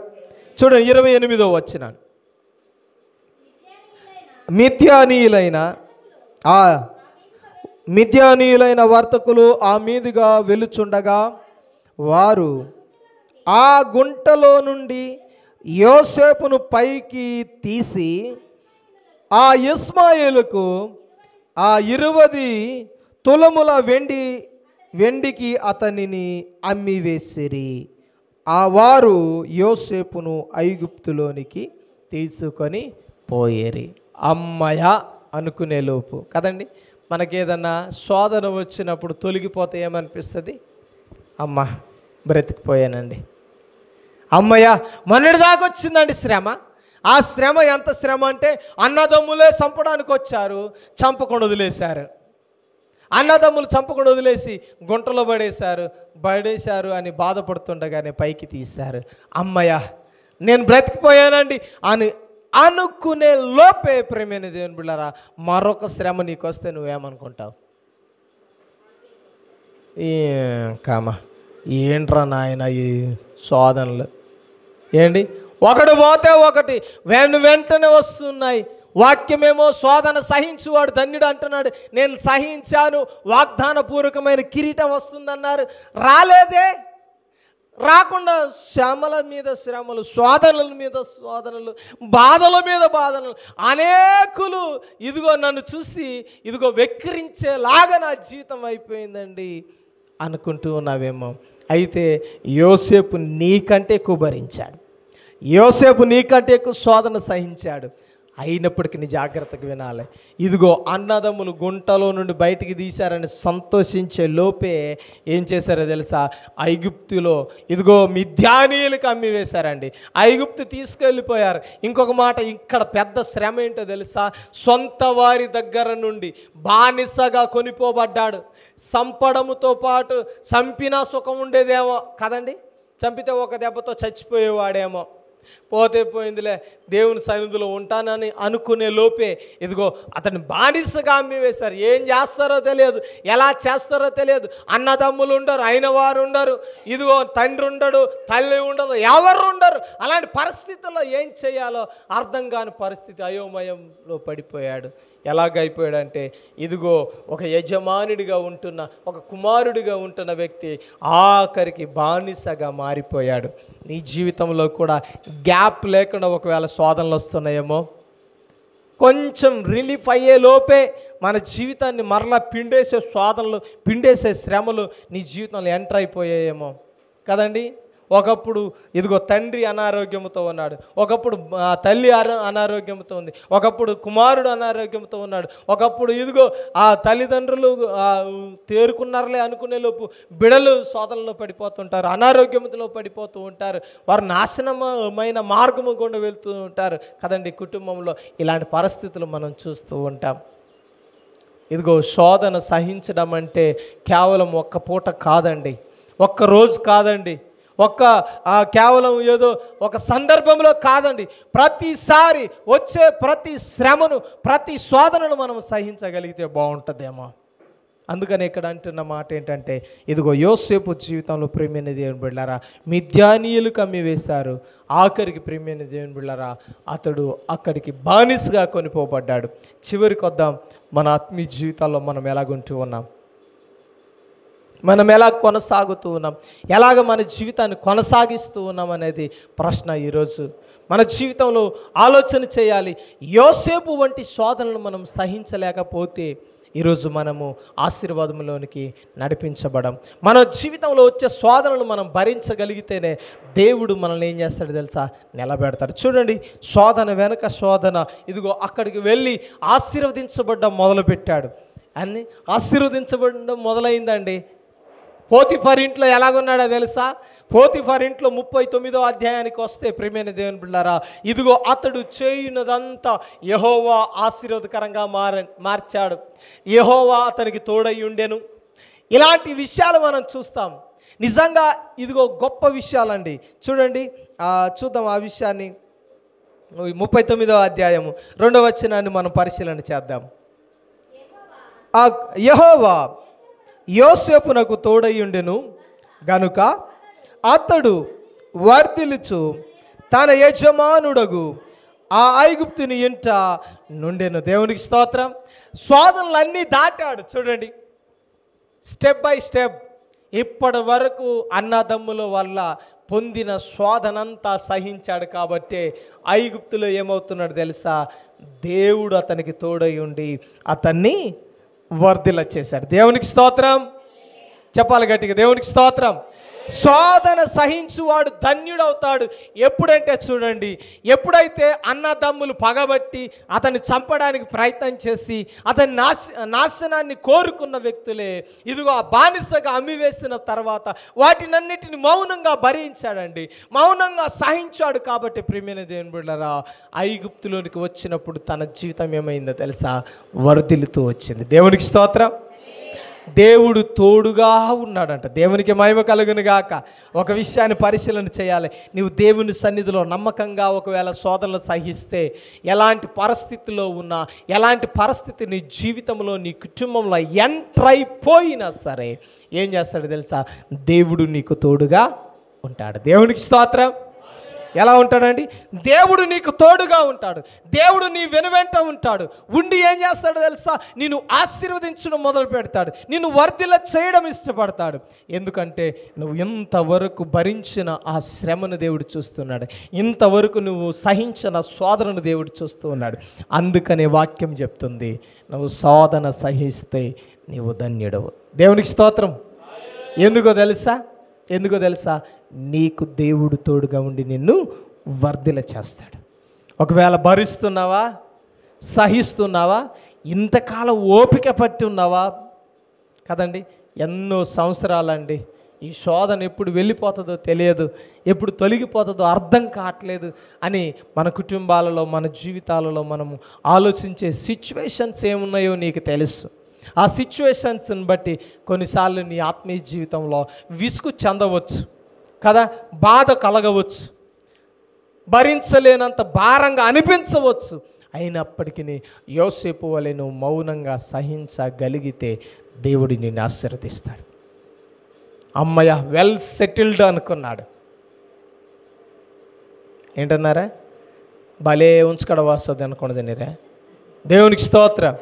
Speaker 1: చూడండి 28వ వచనం. మిద్యానీయులైన వర్తకులు ఆ మీదుగా వెలుచుండగా వారు ఆ గుంటలో నుండి యోసేపును పైకి తీసి ఆ ఇస్మాయేలుకు ఆ 20 తులముల వెండికి అతనిని అమ్మివేసిరి. ఆ వారు యోసేపును ఐగుప్తులోనికి తీసుకొని పోయేరి. అమ్మయ్య అనుకునే లోపు కదండి, మనకేదన్నా శోధన వచ్చినప్పుడు తొలగిపోతే ఏమనిపిస్తుంది? అమ్మ బ్రతికిపోయానండి, అమ్మయ్య మొన్నటి దాకా వచ్చిందండి శ్రమ. ఆ శ్రమ ఎంత శ్రమ అంటే అన్నదమ్ములే చంపడానికి వచ్చారు, చంపకుండా వదిలేశారు. అన్నదమ్ములు చంపకుండా వదిలేసి గుంటలో పడేశారు అని బాధపడుతుండగానే పైకి తీశారు. అమ్మయ్య నేను బ్రతికిపోయానండి అని అనుకునే లోపే ప్రేమైన దేవుని బిడ్డలారా, మరొక శ్రమ నీకు వస్తే నువ్వేమనుకుంటావు? ఏంట్రా నాయన ఈ శోధనలు ఏంటి? ఒకడు పోతే ఒకటి వెంటనే వస్తున్నాయి. వాక్యమేమో శోధన సహించువాడు ధన్యుడు అంటున్నాడు. నేను సహించాను, వాగ్దానపూర్వకమైన కిరీటం వస్తుందన్నారు, రాలేదే. రాకుండా శ్రమల మీద శ్రమలు, శోధనల మీద శోధనలు, బాధల మీద బాధలు. అనేకులు ఇదిగో నన్ను చూసి ఇదిగో వెక్కిరించేలాగా నా జీవితం అయిపోయిందండి అనుకుంటూ ఉన్నావేమో. అయితే యోసేపు నీకంటే ఎక్కువ భరించాడు, యోసేపు నీకంటే ఎక్కువ శోధన సహించాడు. అయినప్పటికీ నీ జాగ్రత్తగా వినాలి. ఇదిగో అన్నదమ్ములు గుంటలో నుండి బయటికి తీశారని సంతోషించే లోపే ఏం చేశారో తెలుసా? ఐగుప్తులో ఇదిగో మిద్యానీయులకు అమ్మివేశారండి. ఐగుప్తు తీసుకెళ్ళిపోయారు. ఇంకొక మాట, ఇక్కడ పెద్ద శ్రమ ఏంటో తెలుసా? సొంత వారి దగ్గర నుండి బానిసగా కొనిపోబడ్డాడు. చంపడంతో పాటు చంపినా సుఖం ఉండేదేమో కదండి, చంపితే ఒక దెబ్బతో చచ్చిపోయేవాడేమో. పోతే పోయిందిలే, దేవుని సన్నిధిలో ఉంటానని అనుకునే లోపే ఇదిగో అతన్ని బానిసగా అమ్మివేశారు. ఏం చేస్తారో తెలియదు, ఎలా చేస్తారో తెలియదు. అన్నదమ్ములు ఉండరు, అయిన వారు ఉండరు, ఇదిగో తండ్రి ఉండడు, తల్లి ఉండదు, ఎవరు ఉండరు. అలాంటి పరిస్థితుల్లో ఏం చేయాలో అర్థం కాని పరిస్థితి, అయోమయంలో పడిపోయాడు. ఎలాగైపోయాడంటే ఇదిగో ఒక యజమానుడిగా ఉంటున్న, ఒక కుమారుడిగా ఉంటున్న వ్యక్తి ఆఖరికి బానిసగా మారిపోయాడు. నీ జీవితంలో కూడా గ్యాప్ లేకుండా ఒకవేళ శోధనలు వస్తున్నాయేమో, కొంచెం రిలీఫ్ అయ్యే లోపే మన జీవితాన్ని మరలా పిండేసే శోధనలు, పిండేసే శ్రమలు నీ జీవితంలో ఎంటర్ అయిపోయాయేమో కదండి. ఒకప్పుడు ఇదిగో తండ్రి అనారోగ్యంతో ఉన్నాడు, ఒకప్పుడు తల్లి అనారోగ్యంతో ఉంది, ఒకప్పుడు కుమారుడు అనారోగ్యంతో ఉన్నాడు, ఒకప్పుడు ఇదిగో ఆ తల్లిదండ్రులు తేరుకున్నారులే అనుకునే లోపు బిడలు శోధనలో పడిపోతుంటారు, అనారోగ్యంతో పడిపోతూ ఉంటారు, వారు నాశనమైన మార్గము గుండా వెళ్తూ ఉంటారు కదండి. కుటుంబంలో ఇలాంటి పరిస్థితులు మనం చూస్తూ ఉంటాం. ఇదిగో శోధన సహించడం అంటే కేవలం ఒక్క పూట కాదండి, ఒక్క రోజు కాదండి, కేవలం ఏదో ఒక సందర్భంలో కాదండి. ప్రతిసారి వచ్చే ప్రతి శ్రమను, ప్రతి శోధనను మనం సహించగలిగితే బాగుంటుందేమో. అందుకని ఇక్కడ అంటున్న మాట ఏంటంటే ఇదిగో యోసేపు జీవితంలో ప్రేమైన దేవుని బిడ్డలారా, మిద్యానీయులకు అమ్మివేశారు. ఆఖరికి ప్రేమైన దేవుని బిడ్డలారా, అతడు అక్కడికి బానిసగా కొనిపోబడ్డాడు. చివరికి వద్దాం, మన ఆత్మీయ జీవితాల్లో మనం ఎలాగుంటూ ఉన్నాం, మనం ఎలా కొనసాగుతూ ఉన్నాం, ఎలాగ మన జీవితాన్ని కొనసాగిస్తూ ఉన్నాం అనేది ప్రశ్న. ఈరోజు మన జీవితంలో ఆలోచన చేయాలి. యోసేపు వంటి శోధనలు మనం సహించలేకపోతే ఈరోజు మనము ఆశీర్వాదంలోనికి నడిపించబడం. మన జీవితంలో వచ్చే శోధనలు మనం భరించగలిగితేనే దేవుడు మనల్ని ఏం చేస్తాడు తెలుసా? నిలబెడతాడు. చూడండి, శోధన వెనక శోధన. ఇదిగో అక్కడికి వెళ్ళి ఆశీర్వదించబడ్డం మొదలుపెట్టాడు. అన్నీ ఆశీర్వదించబడడం మొదలైందండి. పోతిఫర్ ఇంట్లో ఎలాగున్నాడో తెలుసా? పోతిఫర్ ఇంట్లో 39వ అధ్యాయానికి వస్తే ప్రియమైన దేవుని బిడ్డలారా, ఇదిగో అతడు చేయునదంతా యెహోవా ఆశీర్వాదకరంగా మార్చాడు. యెహోవా అతనికి తోడై ఉండెను. ఇలాంటి విషయాలు మనం చూస్తాం. నిజంగా ఇదిగో గొప్ప విషయాలండి. చూడండి, చూద్దాం ఆ విషయాన్ని. 39వ అధ్యాయము 2వ వచనాన్ని మనం పరిశీలన చేద్దాం. ఆ యెహోవా యోసేపునకు తోడయుండెను గనుక అతడు వర్ధిల్లుచు తన యజమానుడగు ఆ ఐగుప్తుని ఇంట నుండెను. దేవునికి స్తోత్రం. శోధనలన్నీ దాటాడు. చూడండి, స్టెప్ బై స్టెప్ ఇప్పటి వరకు అన్నదమ్ముల వల్ల పొందిన శోధనంతా సహించాడు. కాబట్టి ఐగుప్తులో ఏమవుతున్నాడు తెలుసా? దేవుడు అతనికి తోడై ఉండి అతన్ని వర్ధిల్ల చేశాడు. దేవునికి స్తోత్రం. చెప్పాలి గట్టిగా, దేవునికి స్తోత్రం. శోధన సహించువాడు ధన్యుడవుతాడు. ఎప్పుడంటే చూడండి, ఎప్పుడైతే అన్నదమ్ములు పగబట్టి అతన్ని చంపడానికి ప్రయత్నం చేసి అతని నాశనాన్ని కోరుకున్న వ్యక్తులే ఇదిగో ఆ బానిసగా అమ్మివేసిన తర్వాత వాటినన్నిటిని మౌనంగా భరించాడండి, మౌనంగా సహించాడు. కాబట్టి ప్రియమైన దేవుని బిడ్డలారా, ఐగుప్తులోనికి వచ్చినప్పుడు తన జీవితం ఏమైందో తెలుసా? వర్ధిల్లుతూ వచ్చింది. దేవునికి స్తోత్రం. దేవుడు తోడుగా ఉన్నాడంట. దేవునికి మహిమ కలుగును గాక. ఒక విషయాన్ని పరిశీలన చేయాలి. నీవు దేవుని సన్నిధిలో నమ్మకంగా ఒకవేళ శోధనలు సహిస్తే, ఎలాంటి పరిస్థితిలో ఉన్నా, ఎలాంటి పరిస్థితి నీ జీవితంలో నీ కుటుంబంలో ఎంటర్ అయిపోయినా సరే ఏం చేస్తాడు తెలుసా? దేవుడు నీకు తోడుగా ఉంటాడు. దేవునికి స్తోత్రం. ఎలా ఉంటాడండి? దేవుడు నీకు తోడుగా ఉంటాడు. దేవుడు నీ వెనువెంట ఉంటాడు. ఉండి ఏం చేస్తాడు తెలుసా? నిన్ను ఆశీర్వదించడం మొదలు పెడతాడు. నిన్ను వర్ధిల్ల చేయడం ఇష్టపడతాడు. ఎందుకంటే నువ్వు ఇంతవరకు భరించిన ఆ శ్రమను దేవుడు చూస్తున్నాడు. ఇంతవరకు నువ్వు సహించిన శోధనను దేవుడు చూస్తూ ఉన్నాడు. అందుకనే వాక్యం చెప్తుంది, నువ్వు శోధన సహిస్తే నీవు ధన్యుడవు. దేవునికి స్తోత్రం. ఎందుకో తెలుసా? నీకు దేవుడు తోడుగా ఉండి నిన్ను వర్ధిల్ల చేస్తాడు. ఒకవేళ భరిస్తున్నావా, సహిస్తున్నావా, ఇంతకాలం ఓపిక పట్టి ఉన్నావా కదండి, ఎన్నో సంవత్సరాలండి. ఈ శోధన ఎప్పుడు వెళ్ళిపోతుందో తెలియదు, ఎప్పుడు తొలగిపోతుందో అర్థం కావట్లేదు అని మన కుటుంబాలలో, మన జీవితాలలో మనము ఆలోచించే సిచ్యువేషన్స్ ఏమున్నాయో నీకు తెలుసు. ఆ సిచ్యువేషన్స్ని బట్టి కొన్నిసార్లు నీ ఆత్మీయ జీవితంలో విసుగు చెందవచ్చు కదా, బాధ కలగవచ్చు, భరించలేనంత భారంగా అనిపించవచ్చు. అయినప్పటికీ యోసేపు వలె నువ్వు మౌనంగా సహించగలిగితే దేవుడు నిన్ను ఆశీర్వదిస్తాడు. అమ్మయ్య, వెల్ సెటిల్డ్ అనుకున్నాడు. ఏంటన్నారా? భలే ఉంచుకడ వస్తుంది అనుకున్నది నీరే. దేవునికి స్తోత్రం.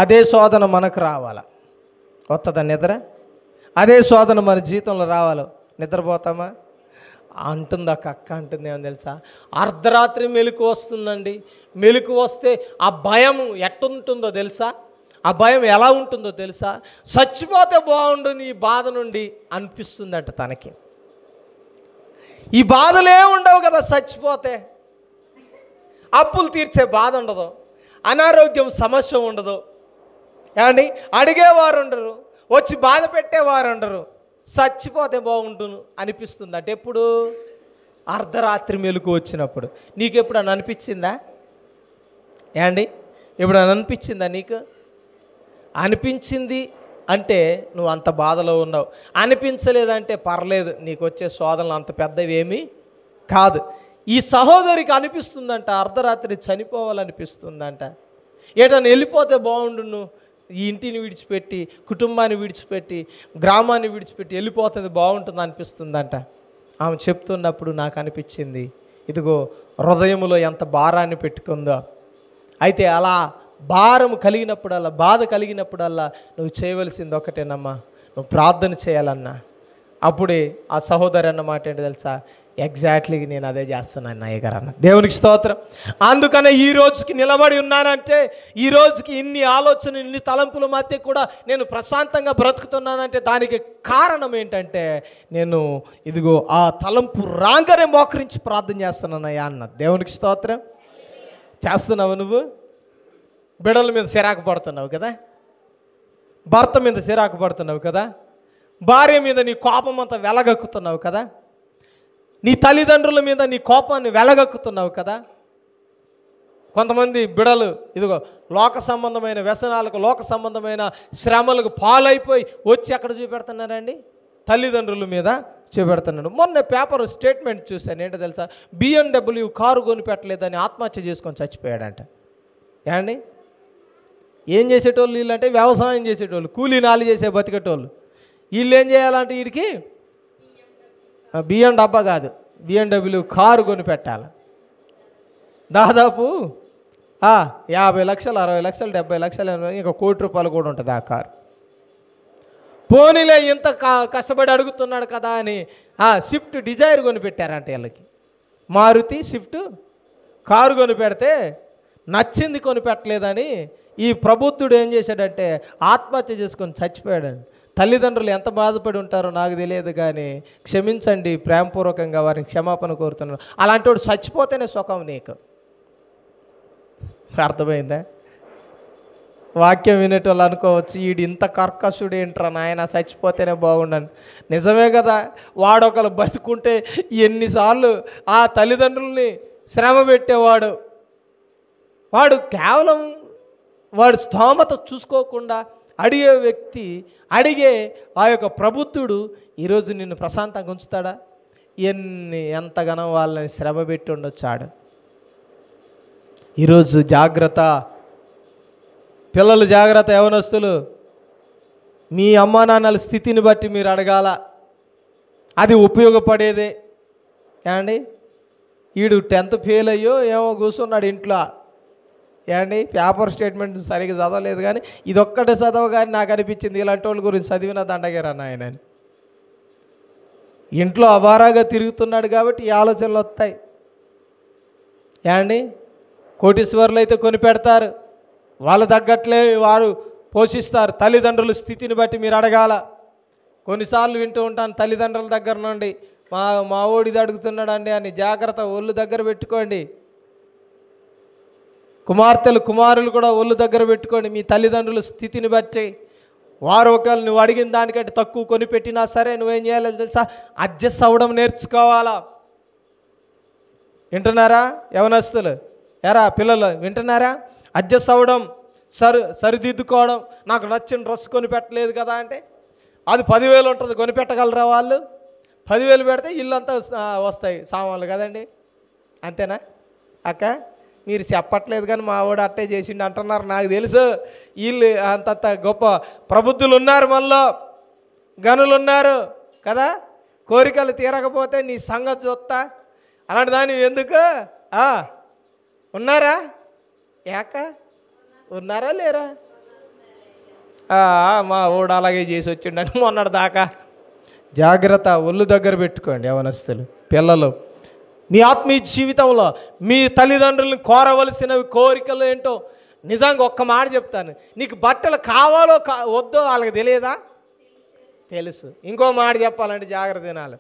Speaker 1: అదే శోధన మనకు రావాల. వస్తుందా నిద్ర? అదే శోధన మన జీవితంలో రావాలి. నిద్రపోతామా అంటుంది ఆ అక్క. అంటుంది ఏమని తెలుసా? అర్ధరాత్రి మెలకు వస్తుందండి. మెలకు వస్తే ఆ భయం ఎట్టుంటుందో తెలుసా? ఆ భయం ఎలా ఉంటుందో తెలుసా? చచ్చిపోతే బాగుంటుంది ఈ బాధ నుండి అనిపిస్తుందంట తనకి. ఈ బాధలే ఉండవు కదా చచ్చిపోతే. అప్పులు తీర్చే బాధ ఉండదు, అనారోగ్యం సమస్య ఉండదు, ఏమండి అడిగేవారు ఉండరు, వచ్చి బాధ పెట్టేవారు ఉండరు. చచ్చిపోతే బాగుంటును అనిపిస్తుంది అంటే ఎప్పుడు? అర్ధరాత్రి మెలకు వచ్చినప్పుడు. నీకు ఎప్పుడు అని అనిపించిందా? ఏమండి ఎప్పుడు అని అనిపించిందా నీకు? అనిపించింది అంటే నువ్వు అంత బాధలో ఉన్నావు. అనిపించలేదంటే పర్లేదు, నీకు వచ్చే శోధనలు అంత పెద్దవి ఏమీ కాదు. ఈ సహోదరికి అనిపిస్తుందంట, అర్ధరాత్రి చనిపోవాలనిపిస్తుందంట. ఏటన్నా వెళ్ళిపోతే బాగుండును, ఈ ఇంటిని విడిచిపెట్టి, కుటుంబాన్ని విడిచిపెట్టి, గ్రామాన్ని విడిచిపెట్టి వెళ్ళిపోతుంది బాగుంటుంది అనిపిస్తుందంట. ఆమె చెప్తున్నప్పుడు నాకు అనిపించింది, ఇదిగో హృదయంలో ఎంత భారాన్ని పెట్టుకుందో. అయితే అలా భారం కలిగినప్పుడల్లా, బాధ కలిగినప్పుడల్లా నువ్వు చేయవలసింది ఒకటేనమ్మా, నువ్వు ప్రార్థన చేయాలన్నా. అప్పుడే ఆ సహోదరు అన్నమాట ఏంటి తెలుసా? ఎగ్జాక్ట్లీ నేను అదే చేస్తున్నాను అయ్యగారు అన్న. దేవునికి స్తోత్రం. అందుకనే ఈ రోజుకి నిలబడి ఉన్నానంటే, ఈ రోజుకి ఇన్ని ఆలోచనలు, ఇన్ని తలంపుల మధ్య కూడా నేను ప్రశాంతంగా బ్రతుకుతున్నానంటే దానికి కారణం ఏంటంటే, నేను ఇదిగో ఆ తలంపు రాగానే మోకరించి ప్రార్థన చేస్తున్నానయ్యా అన్న. దేవునికి స్తోత్రం. చేస్తున్నావు నువ్వు? బిడ్డల మీద చిరాకు పడుతున్నావు కదా, భర్త మీద చిరాకు పడుతున్నావు కదా, భార్య మీద నీ కోపం అంతా వెలగక్కుతున్నావు కదా, నీ తల్లిదండ్రుల మీద నీ కోపాన్ని వెలగక్కుతున్నావు కదా. కొంతమంది బిడలు ఇదిగో లోక సంబంధమైన వ్యసనాలకు, లోక సంబంధమైన శ్రమలకు పాలైపోయి వచ్చి ఎక్కడ చూపెడుతున్నారండి? తల్లిదండ్రుల మీద చూపెడుతున్నాడు. మొన్న పేపర్ స్టేట్మెంట్ చూశాను. ఏంటో తెలుసా? BMW కారు కొనిపెట్టలేదని ఆత్మహత్య చేసుకొని చచ్చిపోయాడంట. ఏమండి? ఏం చేసేటోళ్ళు వీళ్ళు అంటే వ్యవసాయం చేసేటోళ్ళు, కూలీ నాలి చేసే బతికేటోళ్ళు. వీళ్ళు ఏం చేయాలంటే వీడికి బియ్యం డబ్బా కాదు, BMW కారు కొనిపెట్టాలి. దాదాపు 50 లక్షలు, 60 లక్షలు, 70 లక్షలు, ఇంకా ₹1,00,00,000 కూడా ఉంటుంది ఆ కారు. పోనీలే ఇంత కష్టపడి అడుగుతున్నాడు కదా అని స్విఫ్ట్ డిజైర్ కొనిపెట్టారంట వీళ్ళకి. మారుతి స్విఫ్ట్ కారు కొనిపెడితే నచ్చింది కొనిపెట్టలేదని ఈ ప్రబుద్ధుడు ఏం చేశాడంటే ఆత్మహత్య చేసుకొని చచ్చిపోయాడండి. తల్లిదండ్రులు ఎంత బాధపడి ఉంటారో నాకు తెలియదు, కానీ క్షమించండి, ప్రేమపూర్వకంగా వారిని క్షమాపణ కోరుతున్నాను. అలాంటి వాడు చచ్చిపోతేనే సుఖం నీకు. అర్థమైందా? వాక్యం వినేటోళ్ళు అనుకోవచ్చు, వీడు ఇంత కర్కశుడు ఏంట్రా నాయన, చచ్చిపోతేనే బాగుండని. నిజమే కదా. వాడొకరు బతుకుంటే ఎన్నిసార్లు ఆ తల్లిదండ్రుల్ని శ్రమ పెట్టేవాడు. వాడు కేవలం వాడు స్తోమత చూసుకోకుండా అడిగే వ్యక్తి, అడిగే ఆ యొక్క ప్రబుద్ధుడు ఈరోజు నిన్ను ప్రశాంతంగా ఉంచుతాడా? ఎంతగానో వాళ్ళని శ్రమ పెట్టి ఉండొచ్చాడు. ఈరోజు జాగ్రత్త పిల్లలు, జాగ్రత్త యవనస్తులు. మీ అమ్మా నాన్నల స్థితిని బట్టి మీరు అడగాల, అది ఉపయోగపడేదే. ఏమండి, వీడు 10th ఫెయిల్ అయ్యో ఏమో కూర్చున్నాడు ఇంట్లో. ఏమండి, పేపర్ స్టేట్మెంట్ సరిగ్గా చదవలేదు, కానీ ఇదొక్కటే చదవగానే నాకు అనిపించింది ఇలాంటి వాళ్ళ గురించి చదివిన దండగేరా నాయనని. ఇంట్లో అవారాగా తిరుగుతున్నాడు కాబట్టి ఈ ఆలోచనలు వస్తాయి. ఏమండి, కోటీశ్వరులు అయితే కొనిపెడతారు, వాళ్ళ తగ్గట్లే వారు పోషిస్తారు. తల్లిదండ్రుల స్థితిని బట్టి మీరు అడగాల. కొన్నిసార్లు వింటూ ఉంటాను తల్లిదండ్రుల దగ్గర నుండి, మా ఓడిది అడుగుతున్నాడండి అని. జాగ్రత్త, ఒళ్ళు దగ్గర పెట్టుకోండి. కుమార్తెలు కుమారులు కూడా ఒళ్ళు దగ్గర పెట్టుకోండి. మీ తల్లిదండ్రుల స్థితిని బట్టి వారు ఒకవేళ నువ్వు అడిగిన దానికంటే తక్కువ కొనిపెట్టినా సరే నువ్వేం చేయాలో తెలుసా? అడ్జస్ట్ అవ్వడం నేర్చుకోవాలా. వింటున్నారా యవనస్తులు? ఎరా పిల్లలు వింటున్నారా? అడ్జస్ట్ అవ్వడం, సరిదిద్దుకోవడం. నాకు నచ్చిన డ్రెస్ కొనిపెట్టలేదు కదా అంటే అది 10,000 ఉంటుంది, కొనిపెట్టగలరా వాళ్ళు? 10,000 పెడితే ఇల్లంతా వస్తాయి సామాన్లు కదండి. అంతేనా అక్క? మీరు చెప్పట్లేదు కానీ మా వాడు అట్టే చేసిండు అంటున్నారు. నాకు తెలుసు, వీళ్ళు అంత గొప్ప ప్రబుద్ధులు ఉన్నారు, మనలో గనులు ఉన్నారు కదా. కోరికలు తీరకపోతే నీ సంగతి చూస్తా అలాంటి దాన్ని ఎందుకు ఉన్నారా? ఏక ఉన్నారా లేరా? మా ఓడు అలాగే చేసి వచ్చిండని మొన్నటి దాకా. జాగ్రత్త, ఒళ్ళు దగ్గర పెట్టుకోండి యవనస్తులు, పిల్లలు. మీ ఆత్మీయ జీవితంలో మీ తల్లిదండ్రులను కోరవలసినవి కోరికలు ఏంటో నిజంగా ఒక్క మాట చెప్తాను. నీకు బట్టలు కావాలో వద్దో వాళ్ళకి తెలియదా? తెలుసు. ఇంకో మాట చెప్పాలంటే జాగ్రత్త తినాలి.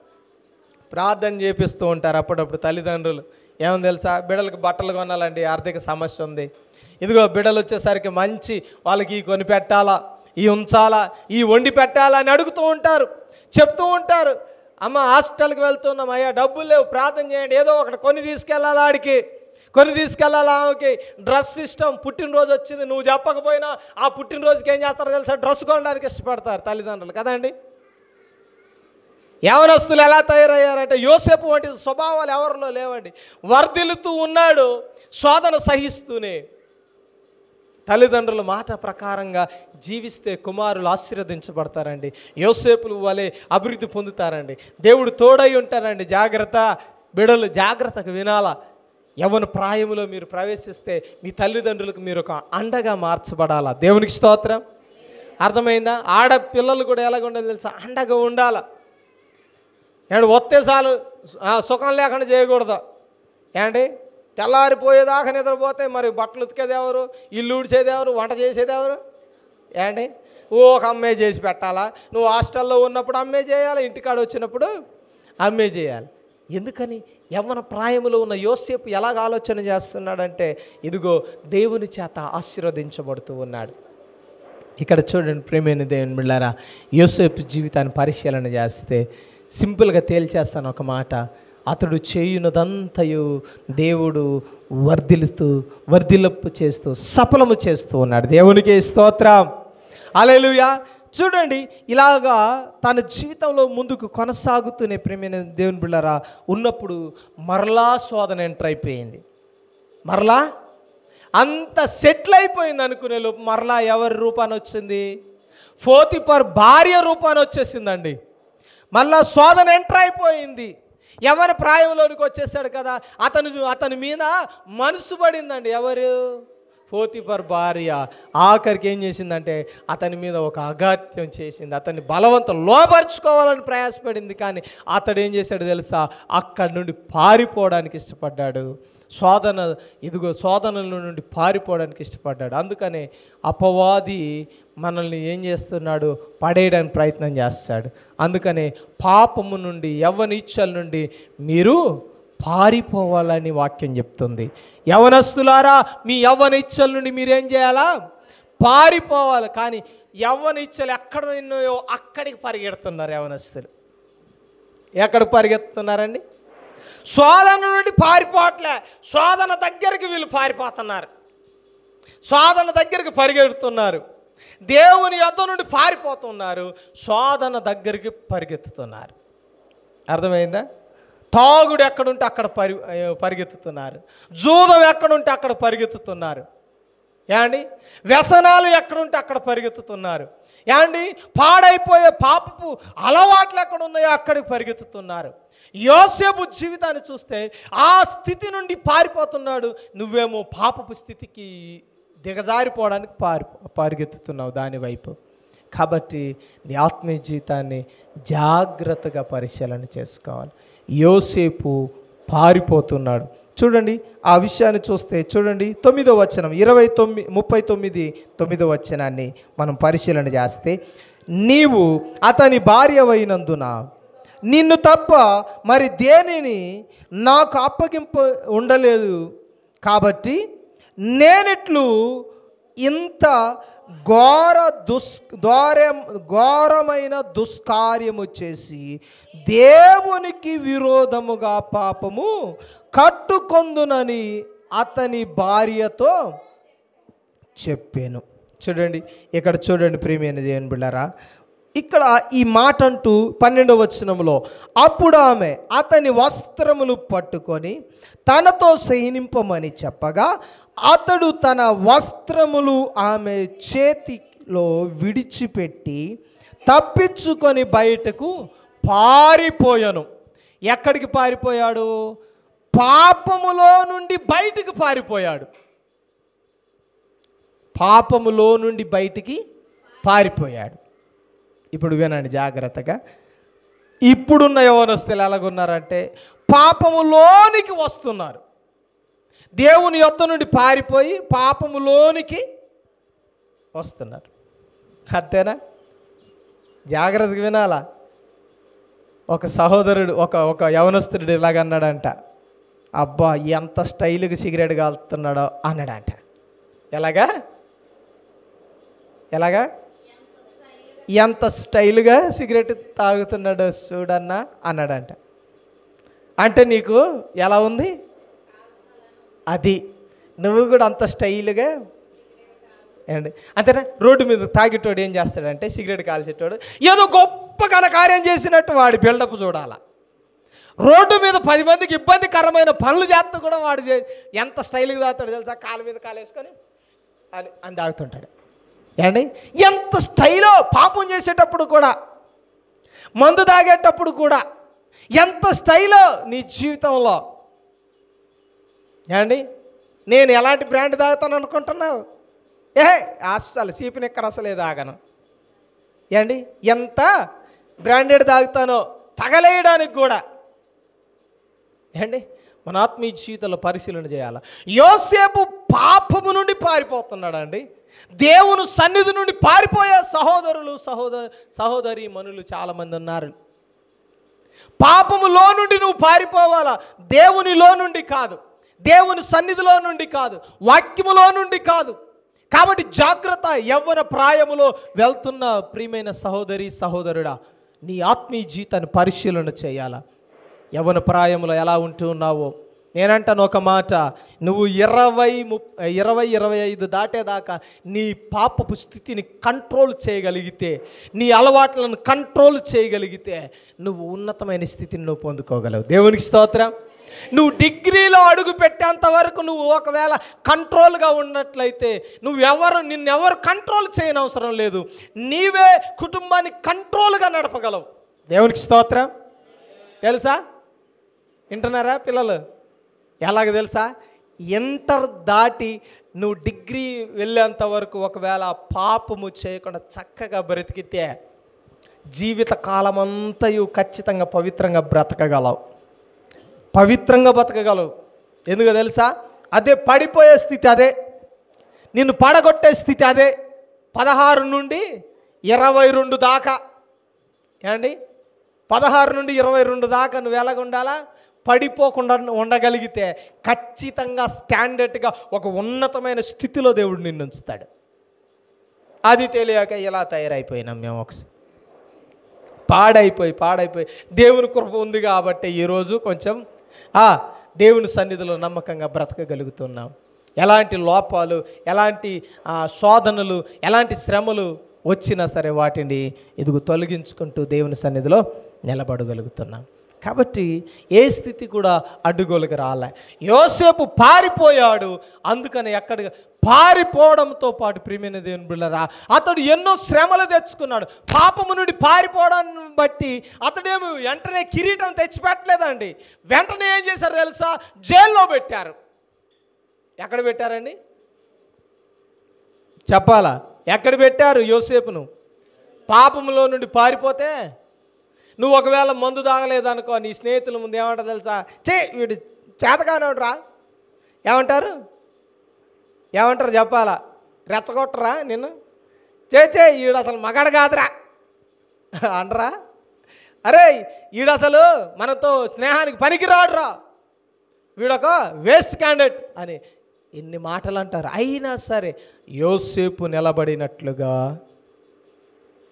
Speaker 1: ప్రార్థన చేపిస్తూ ఉంటారు అప్పుడప్పుడు తల్లిదండ్రులు. ఏమని తెలుసా? బిడ్డలకు బట్టలు కొనాలండి, ఆర్థిక సమస్య ఉంది, ఇదిగో బిడ్డలు వచ్చేసరికి మంచి వాళ్ళకి ఈ కొని పెట్టాలా, ఈ ఉంచాలా, ఈ వండి పెట్టాలా అని అడుగుతూ ఉంటారు, చెప్తూ ఉంటారు. అమ్మ హాస్టల్కి వెళ్తున్నాం, అయ్యా డబ్బులు లేవు, ప్రార్థన చేయండి, ఏదో ఒకటి కొని తీసుకెళ్ళాలి, ఆడికి కొని తీసుకెళ్ళాలి, ఆమెకి డ్రెస్ ఇష్టం, పుట్టినరోజు వచ్చింది, నువ్వు చెప్పకపోయినా ఆ పుట్టినరోజుకి ఏం చేస్తారో తెలుసా? డ్రెస్ కొనడానికి ఇష్టపడతారు తల్లిదండ్రులు కదండి. యవనస్తులు ఎలా తయారయ్యారంటే యోసేపు వంటి స్వభావాలు ఎవరిలో లేవండి. వర్ధిల్లుతూ ఉన్నాడు శోధన సహిస్తూనే. తల్లిదండ్రుల మాట ప్రకారంగా జీవిస్తే కుమారులు ఆశీర్వదించబడతారండి. యోసేపులు వలె అభివృద్ధి పొందుతారండి. దేవుడు తోడై ఉంటారండి. జాగ్రత్త, బిడలు జాగ్రత్తగా వినాలా. యవ్వన ప్రాయములో మీరు ప్రవేశిస్తే మీ తల్లిదండ్రులకు మీరు ఒక అండగా మార్చబడాలా. దేవునికి స్తోత్రం. అర్థమైందా? ఆడపిల్లలు కూడా ఎలాగ ఉండాలి తెలుసా? అండగా ఉండాలా. ఏమంటే వస్తే చాలు సుఖం లేకుండా చేయకూడదు. ఏమండి, తెల్లారిపోయేదాకా నిద్రపోతే మరి బట్టలు ఉతికేది ఎవరు, ఇల్లు ఊడ్చేది ఎవరు, వంట చేసేది ఎవరు? ఏమండి, ఒక అమ్మే చేసి పెట్టాలా? నువ్వు హాస్టల్లో ఉన్నప్పుడు అమ్మే చేయాలి, ఇంటికాడ వచ్చినప్పుడు అమ్మే చేయాలి. ఎందుకని? యవ్వన ప్రాయములో ఉన్న యోసేపు ఎలాగ ఆలోచన చేస్తున్నాడంటే ఇదిగో దేవుని చేత ఆశీర్వదించబడుతూ ఉన్నాడు. ఇక్కడ చూడండి ప్రేమైన దేవుని బిడ్డలారా, యోసేపు జీవితాన్ని పరిశీలన చేస్తే సింపుల్గా తేల్చేస్తాను ఒక మాట. అతడు చేయునదంతయు దేవుడు వర్ధిల్లపు చేస్తూ సఫలము చేస్తూ ఉన్నాడు. దేవునికి స్తోత్రం. హల్లెలూయా. చూడండి, ఇలాగా తన జీవితంలో ముందుకు కొనసాగుతూనే ప్రేమైన దేవుని బిడ్డలారా ఉన్నప్పుడు మరలా శోధన ఎంటర్ అయిపోయింది. మరలా అంత సెటిల్ అయిపోయింది అనుకునే లోపు మరలా ఎవరి రూపాన్ని వచ్చింది? పోతీఫర్ భార్య రూపాన్ని వచ్చేసిందండి. మళ్ళా శోధన ఎంటర్ అయిపోయింది. ఎవరి ప్రాయంలోనికి వచ్చేసాడు కదా, అతని మీద మనసు పడిందండి. ఎవరు? పోతీఫర్ భార్య. ఆఖరికి ఏం చేసిందంటే అతని మీద ఒక అఘాత్యం చేసింది. అతన్ని బలవంతం లోపరుచుకోవాలని ప్రయాసపడింది. కానీ అతడు ఏం చేశాడు తెలుసా? అక్కడి నుండి పారిపోవడానికి ఇష్టపడ్డాడు. శోధనల నుండి పారిపోవడానికి ఇష్టపడ్డాడు. అందుకనే అపవాది మనల్ని ఏం చేస్తున్నాడు? పడేయడానికి ప్రయత్నం చేస్తాడు. అందుకనే పాపము నుండి, యవ్వన ఇచ్చల నుండి మీరు పారిపోవాలని వాక్యం చెప్తుంది. యవ్వనస్తులారా, మీ యవ్వన ఇచ్చల నుండి మీరేం చేయాలా? పారిపోవాలి. కానీ యవ్వన ఇచ్చలు ఎక్కడ ఉన్నాయో అక్కడికి పరిగెడుతున్నారు యవ్వనస్తులు. ఎక్కడికి పరిగెత్తుతున్నారండి? శోధన నుండి పారిపోవట్లే, శోధన దగ్గరికి వీళ్ళు పారిపోతున్నారు. శోధన దగ్గరికి పరిగెడుతున్నారు. దేవుని యొద్ద నుండి పారిపోతున్నారు, శోధన దగ్గరికి పరిగెత్తుతున్నారు. అర్థమైందా? తాగుడు ఎక్కడుంటే అక్కడ పరిగెత్తుతున్నారు. జూదం ఎక్కడుంటే అక్కడ పరిగెత్తుతున్నారు. యాండి వ్యసనాలు ఎక్కడుంటే అక్కడ పరిగెత్తుతున్నారు. యాండి పాడైపోయే పాపపు అలవాట్లు ఎక్కడున్నాయో అక్కడికి పరిగెత్తుతున్నారు. యోసేపు జీవితాన్ని చూస్తే ఆ స్థితి నుండి పారిపోతున్నాడు. నువ్వేమో పాపపు స్థితికి దిగజారిపోవడానికి పరిగెత్తుతున్నావు దాని వైపు. కాబట్టి నీ ఆత్మీయ జీవితాన్ని జాగ్రత్తగా పరిశీలన చేసుకోవాలి. యోసేపు పారిపోతున్నాడు. చూడండి ఆ విషయాన్ని చూస్తే, చూడండి 9వ వచనం, 39 వచనాన్ని మనం పరిశీలన చేస్తే, నీవు అతని భార్యవైనందున నిన్ను తప్ప మరి దేనిని నాకు అప్పగింప ఉండలేదు. కాబట్టి నేనెట్లు ఇంత ఘోరమైన దుష్కార్యము చేసి దేవునికి విరోధముగా పాపము కట్టుకొందునని అతని భార్యతో చెప్పాను. చూడండి ఇక్కడ చూడండి ప్రియమైన దేవుని బిడ్డలారా, ఇక్కడ ఈ మాట అంటూ 12వ వచనంలో, అప్పుడు ఆమె అతని వస్త్రములు పట్టుకొని తనతో శయనింపమని చెప్పగా అతడు తన వస్త్రములు ఆమె చేతిలో విడిచిపెట్టి తప్పించుకొని బయటకు పారిపోయాను. ఎక్కడికి పారిపోయాడు? పాపములో నుండి బయటికి పారిపోయాడు. పాపములో నుండి బయటికి పారిపోయాడు. ఇప్పుడు వినండి జాగ్రత్తగా. ఇప్పుడున్న యవ్వనస్తులు ఎలాగున్నారంటే పాపములోనికి వస్తున్నారు. దేవుని యొద్ద నుండి పారిపోయి పాపములోనికి వస్తున్నారు. అంతేనా? జాగ్రత్తగా వినాలా. ఒక సహోదరుడు ఒక యవనస్తుడు ఇలాగన్నాడంట, అబ్బా ఎంత స్టైల్గా సిగరెట్ కాలుతున్నాడో అన్నాడంట. ఎలాగా ఎంత స్టైల్గా సిగరెట్ తాగుతున్నాడో చూడన్నా అన్నాడంట. అంటే నీకు ఎలా ఉంది? అది నువ్వు కూడా అంత స్టైల్గా అండి అంతేనా? రోడ్డు మీద తాగేటోడు ఏం చేస్తాడంటే, సిగరెట్ కాల్చేటోడు ఏదో గొప్ప కార్యం చేసినట్టు వాడి బిల్డప్ చూడాలా. రోడ్డు మీద 10 మందికి ఇబ్బందికరమైన పనులు చేస్తూ కూడా వాడు ఎంత స్టైల్గా తాగుతాడు తెలుసా? కాలు మీద కాలు వేసుకొని అని తాగుతుంటాడు. ఏమండి ఎంత స్టైలో! పాపం చేసేటప్పుడు కూడా, మందు తాగేటప్పుడు కూడా ఎంత స్టైలో నీ జీవితంలో. ఏమండి నేను ఎలాంటి బ్రాండ్ తాగుతాను అనుకుంటున్నావు? అస్సలు సీపినిక్కర అసలే తాగను. ఏమండి ఎంత బ్రాండెడ్ తాగుతానో తగలేయడానికి కూడా. ఏమండి మన ఆత్మీయ జీవితంలో పరిశీలన చేయాలి. యోసేపు పాపము నుండి పారిపోతున్నాడు అండి. దేవుని సన్నిధి నుండి పారిపోయే సహోదరి మనులు చాలామంది ఉన్నారు. పాపములో నుండి నువ్వు పారిపోవాలా, దేవునిలో నుండి కాదు, దేవుని సన్నిధిలో నుండి కాదు, వాక్యములో నుండి కాదు. కాబట్టి జాగ్రత్త. యవ్వన ప్రాయములో వెళ్తున్న ప్రియమైన సహోదరుడా, నీ ఆత్మీయ జీవితాన్ని పరిశీలన చేయాలా. యవ్వన ప్రాయములో ఎలా ఉంటూ ఉన్నావో నేనంటాను ఒక మాట, నువ్వు 20-25 దాటేదాకా నీ పాపపు స్థితిని కంట్రోల్ చేయగలిగితే, నీ అలవాట్లను కంట్రోల్ చేయగలిగితే నువ్వు ఉన్నతమైన స్థితిని నువ్వు పొందుకోగలవు. దేవునికి స్తోత్రం. నువ్వు డిగ్రీలో అడుగు పెట్టేంత వరకు నువ్వు ఒకవేళ కంట్రోల్గా ఉన్నట్లయితే నిన్నెవరు కంట్రోల్ చేయని అవసరం లేదు. నీవే కుటుంబాన్ని కంట్రోల్గా నడపగలవు. దేవునికి స్తోత్రం. తెలుసా? వింటున్నారా పిల్లలు? ఎలాగ తెలుసా? ఇంటర్ దాటి నువ్వు డిగ్రీ వెళ్ళేంత వరకు ఒకవేళ పాపము చేయకుండా చక్కగా బ్రతికితే జీవిత కాలమంతయు ఖచ్చితంగా పవిత్రంగా బ్రతకగలవు. పవిత్రంగా బతకగలవు. ఎందుకో తెలుసా? అదే పడిపోయే స్థితి, అదే నిన్ను పడగొట్టే స్థితి, అదే 16 నుండి 22 దాకా. ఏమండి? 16 నుండి 22 దాకా నువ్వు ఎలాగ ఉండాలా? పడిపోకుండా ఉండగలిగితే ఖచ్చితంగా స్టాండర్డ్గా ఒక ఉన్నతమైన స్థితిలో దేవుడు నిన్ను ఉంచుతాడు. అది తెలియక ఇలా తయారైపోయినాం మేము. ఒకసారి పాడైపోయి దేవుని కృప ఉంది కాబట్టి ఈరోజు కొంచెం దేవుని సన్నిధిలో నమ్మకంగా బ్రతకగలుగుతున్నాం. ఎలాంటి లోపాలు, ఎలాంటి శోధనలు, ఎలాంటి శ్రమలు వచ్చినా సరే వాటిని తొలగించుకుంటూ దేవుని సన్నిధిలో నిలబడగలుగుతున్నాం. కాబట్టి ఏ స్థితి కూడా అడ్డుగోలుగా రాలే. యోసేపు పారిపోయాడు. అందుకని ఎక్కడికి పారిపోవడంతో పాటు ప్రియమైన దేవుని బిడ్డలారా, అతడు ఎన్నో శ్రమలు తెచ్చుకున్నాడు. పాపము నుండి పారిపోవడాన్ని బట్టి అతడేమి వెంటనే కిరీటం తెచ్చిపెట్టలేదండి. వెంటనే ఏం చేశారు తెలుసా? జైల్లో పెట్టారు. ఎక్కడ పెట్టారండి? చెప్పాలా? ఎక్కడ పెట్టారు యోసేపును? పాపములో నుండి పారిపోతే నువ్వు ఒకవేళ మందు తాగలేదనుకో, నీ స్నేహితుల ముందు ఏమంటారు తెలుసా? వీడు చేతకానోడు రా ఏమంటారు చెప్పాలా? రెచ్చగొట్టరా నిన్ను? వీడు అసలు మగాడు కాదురా అంటరా? అరే వీడు అసలు మనతో స్నేహానికి పనికిరాడురా, వీడొక వేస్ట్ క్యాండిడేట్ అని ఎన్ని మాటలు అంటారు. అయినా సరే యోసేపు నిలబడినట్లుగా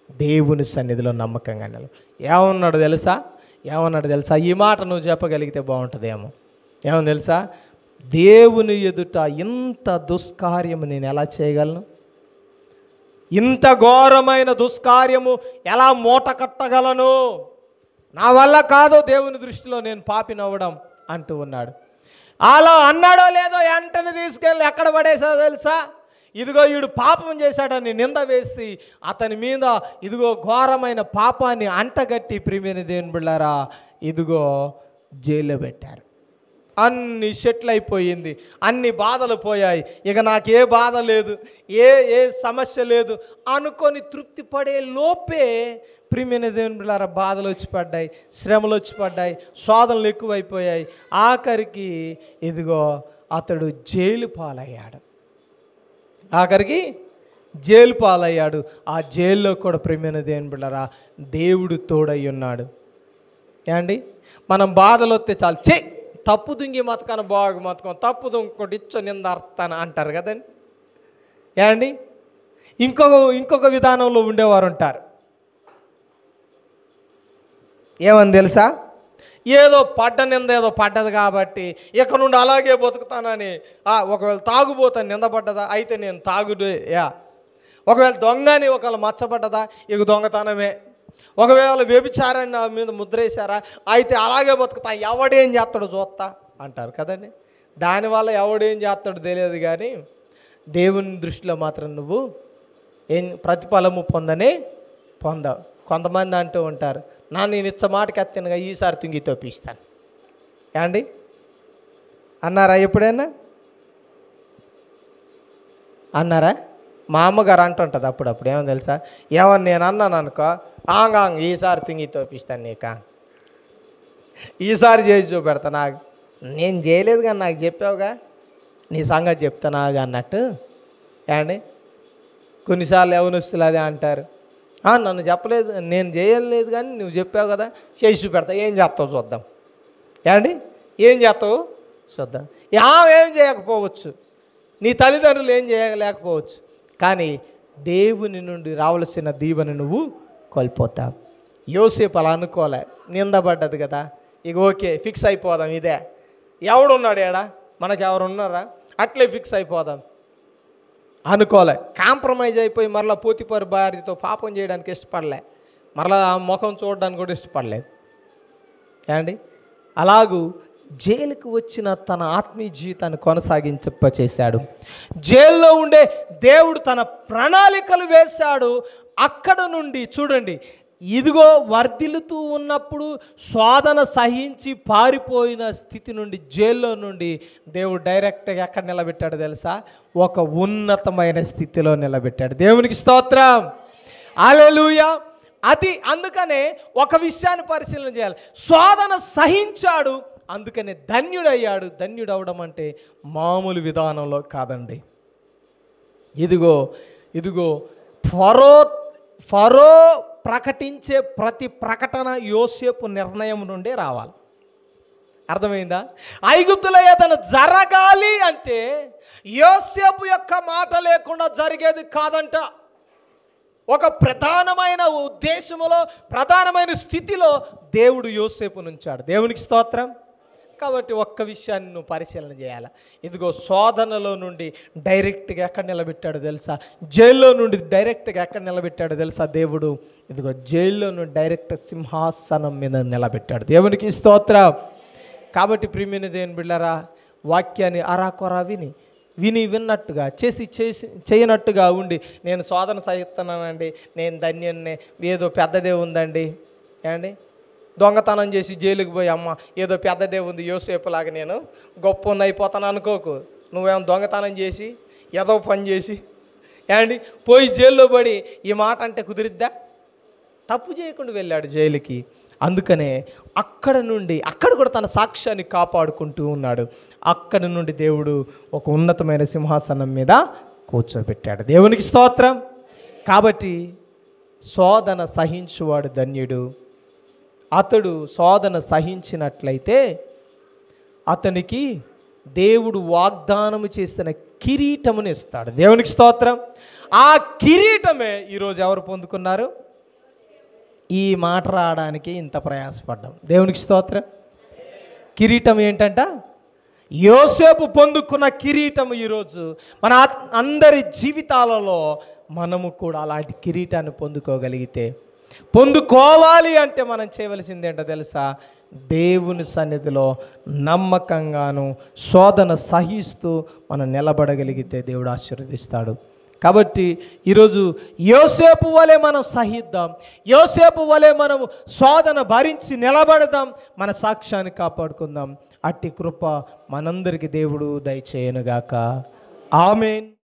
Speaker 1: దేవుని సన్నిధిలో నమ్మకంగా ఏమన్నాడు తెలుసా? ఈ మాట నువ్వు చెప్పగలిగితే బాగుంటుందేమో. ఏమని తెలుసా? దేవుని ఎదుట ఇంత దుష్కార్యము నేను ఎలా చేయగలను? ఇంత ఘోరమైన దుష్కార్యము ఎలా మూట కట్టగలను? నా వల్ల కాదు దేవుని దృష్టిలో నేను పాపినవ్వడం అంటూ ఉన్నాడు. అలా అన్నాడో లేదో వెంటనే తీసుకెళ్ళి ఎక్కడ పడేసాడో తెలుసా? వీడు పాపం చేశాడని నింద వేసి అతని మీద ఘోరమైన పాపాన్ని అంటగట్టి ప్రియమైన దేవుని బిడ్డలారా జైల్లో పెట్టారు. అన్ని సెటిల్ అయిపోయింది, అన్ని బాధలు పోయాయి, ఇక నాకే బాధ లేదు, ఏ సమస్య లేదు అనుకొని తృప్తి పడే లోపే ప్రియమైన దేవుని బిడ్డలారా బాధలు వచ్చి పడ్డాయి, శ్రమలు వచ్చి పడ్డాయి, శోధనలు ఎక్కువైపోయాయి. ఆఖరికి అతడు జైలు పాలయ్యాడు. ఆ జైల్లో కూడా ప్రియమైన దేవుని బిడ్డలారా దేవుడు తోడై ఉన్నాడు. ఏమండి? మనం బాధలు వస్తే చాలు, తప్పు దుంగి మతకాన బాగు మతకం, తప్పు దుంకొకటి ఇచ్చో నింద అర్థాను అంటారు కదండి. ఏమండి? ఇంకొక విధానంలో ఉండేవారు ఉంటారు. ఏమని తెలుసా? ఏదో పడ్డ నింద ఏదో పడ్డది కాబట్టి ఇక నుండి అలాగే బతుకుతానని. ఒకవేళ తాగుబోతాను నిందపడ్డదా, అయితే నేను ఒకవేళ దొంగని ఒకవేళ మచ్చబడ్డదా, ఇక దొంగతనమే. ఒకవేళ వ్యభిచారాన్ని నా మీద ముద్రేశారా, అయితే అలాగే బతుకుతా, ఎవడేం చేస్తాడో చూస్తా అంటారు కదండి. దానివల్ల ఎవడేం చేస్తాడో తెలియదు, కానీ దేవుని దృష్టిలో మాత్రం నువ్వు ప్రతిఫలము పొందవు. కొంతమంది అంటూ ఉంటారు, నేను ఇచ్చ మాటకి ఎత్తినగా ఈసారి తుంగి తోపిస్తాను. ఏమండి? అన్నారా ఎప్పుడైనా? అన్నారా? మా అమ్మగారు అంటుంటుంది అప్పుడప్పుడు. ఏమో తెలుసా? ఏమని నేను అన్నాను అనుకో, ఈసారి తుంగి తోపిస్తాను, ఈసారి చేసి చూపెడతా. నేను చేయలేదు కానీ నాకు చెప్పావుగా, నీ సంగతి చెప్తానాగా అన్నట్టు. ఏమండి? కొన్నిసార్లు యవనస్తులు అదే అంటారు, నన్ను చెప్పలేదు, నేను చేయలేదు కానీ నువ్వు చెప్పావు కదా, చేసి చూపెడతా, ఏం చేస్తావు చూద్దాం. ఏమండి? ఏం చేస్తావు చూద్దాం. ఏం చేయకపోవచ్చు, నీ తల్లిదండ్రులు ఏం చేయలేకపోవచ్చు, కానీ దేవుని నుండి రావలసిన దీవెన నువ్వు కోల్పోతావు. యోసేపు అలా అనుకోలే, నిందపడ్డది కదా, ఇక ఓకే ఫిక్స్ అయిపోదాం, ఇదే ఎవడున్నాడు ఏడా, మనకు ఎవరు ఉన్నారా, అట్లే ఫిక్స్ అయిపోదాం అనుకోలే. కాంప్రమైజ్ అయిపోయి మరలా పోతిఫరు భార్యతో పాపం చేయడానికి ఇష్టపడలే, మరలా ఆ ముఖం చూడడానికి కూడా ఇష్టపడలేదు. ఏమండి? అలాగూ జైలుకు వచ్చిన తన ఆత్మీయ జీవితాన్ని కొనసాగించప్పచేశాడు. జైల్లో ఉండే దేవుడు తన ప్రణాళికలు వేశాడు. అక్కడ నుండి చూడండి, ఇదిగో వర్ధిల్లుతూ ఉన్నప్పుడు శోధన సహించి పారిపోయిన స్థితి నుండి, జైల్లో నుండి దేవుడు డైరెక్ట్గా ఎక్కడ నిలబెట్టాడు తెలుసా? ఒక ఉన్నతమైన స్థితిలో నిలబెట్టాడు. దేవునికి స్తోత్రం, హల్లెలూయా. అది అందుకనే ఒక విషయాన్ని పరిశీలన చేయాలి. శోధన సహించాడు, అందుకనే ధన్యుడయ్యాడు. ధన్యుడు అవడం అంటే మామూలు విధానంలో కాదండి. ఇదిగో ఫరో ప్రకటించే ప్రతి ప్రకటన యోసేపు నిర్ణయం నుండే రావాలి. అర్థమైందా? ఐగుప్తులో ఏదైనా జరగాలి అంటే యోసేపు యొక్క మాట లేకుండా జరిగేది కాదంట. ఒక ప్రధానమైన ఉద్దేశములో, ప్రధానమైన స్థితిలో దేవుడు యోసేపును ఉంచాడు. దేవునికి స్తోత్రం. కాబట్టి ఒక్క విషయాన్ని నువ్వు పరిశీలన చేయాలి. ఇదిగో శోధనలో నుండి డైరెక్ట్గా ఎక్కడ నిలబెట్టాడు తెలుసా? జైల్లో నుండి డైరెక్ట్గా ఎక్కడ నిలబెట్టాడు తెలుసా? దేవుడు ఇదిగో జైల్లో నుండి డైరెక్ట్ సింహాసనం మీద నిలబెట్టాడు. దేవునికి స్తోత్రం. కాబట్టి ప్రియమైన దేవుని బిడ్డలారా, వాక్యాన్ని అరాకొరా విన్నట్టుగా చేయనట్టుగా ఉండి, నేను శోధన సహిస్తున్నానండి, నేను ధన్యున్నే, ఏదో పెద్దదే ఉందండి, ఏమండి దొంగతనం చేసి జైలుకి పోయి అమ్మ ఏదో పెద్దదే ఉంది యోసేపులాగా నేను గొప్ప అయిపోతాను అనుకోకు. నువ్వేమో దొంగతనం చేసి ఏదో పని చేసి ఏమండి పోయి జైల్లో పడి ఈ మాట అంటే కుదిరిద్దా? తప్పు చేయకుండా వెళ్ళాడు జైలుకి. అందుకనే అక్కడ కూడా తన సాక్ష్యాన్ని కాపాడుకుంటూ ఉన్నాడు. అక్కడి నుండి దేవుడు ఒక ఉన్నతమైన సింహాసనం మీద కూర్చోబెట్టాడు. దేవునికి స్తోత్రం. కాబట్టి శోధన సహించువాడు ధన్యుడు. అతడు శోధన సహించినట్లయితే అతనికి దేవుడు వాగ్దానము చేసిన కిరీటమును ఇస్తాడు. దేవునికి స్తోత్రం. ఆ కిరీటమే ఈరోజు ఎవరు పొందుకున్నారు? ఈ మాట రావడానికి ఇంత ప్రయాసపడ్డాం. దేవునికి స్తోత్రం. కిరీటం ఏంటంట? యోసేపు పొందుకున్న కిరీటం ఈరోజు మన అందరి జీవితాలలో మనము కూడా అలాంటి కిరీటాన్ని పొందుకోవాలి అంటే మనం చేయవలసింది ఏంటో తెలుసా? దేవుని సన్నిధిలో నమ్మకంగాను శోధన సహిస్తూ మనం నిలబడగలిగితే దేవుడు ఆశీర్వదిస్తాడు. కాబట్టి ఈరోజు యోసేపు వలె మనం సహిద్దాం. యోసేపు వలె మనం శోధన భరించి నిలబడదాం. మన సాక్ష్యాన్ని కాపాడుకుందాం. అట్టి కృప మనందరికీ దేవుడు దయచేయనుగాక. ఆమేన్.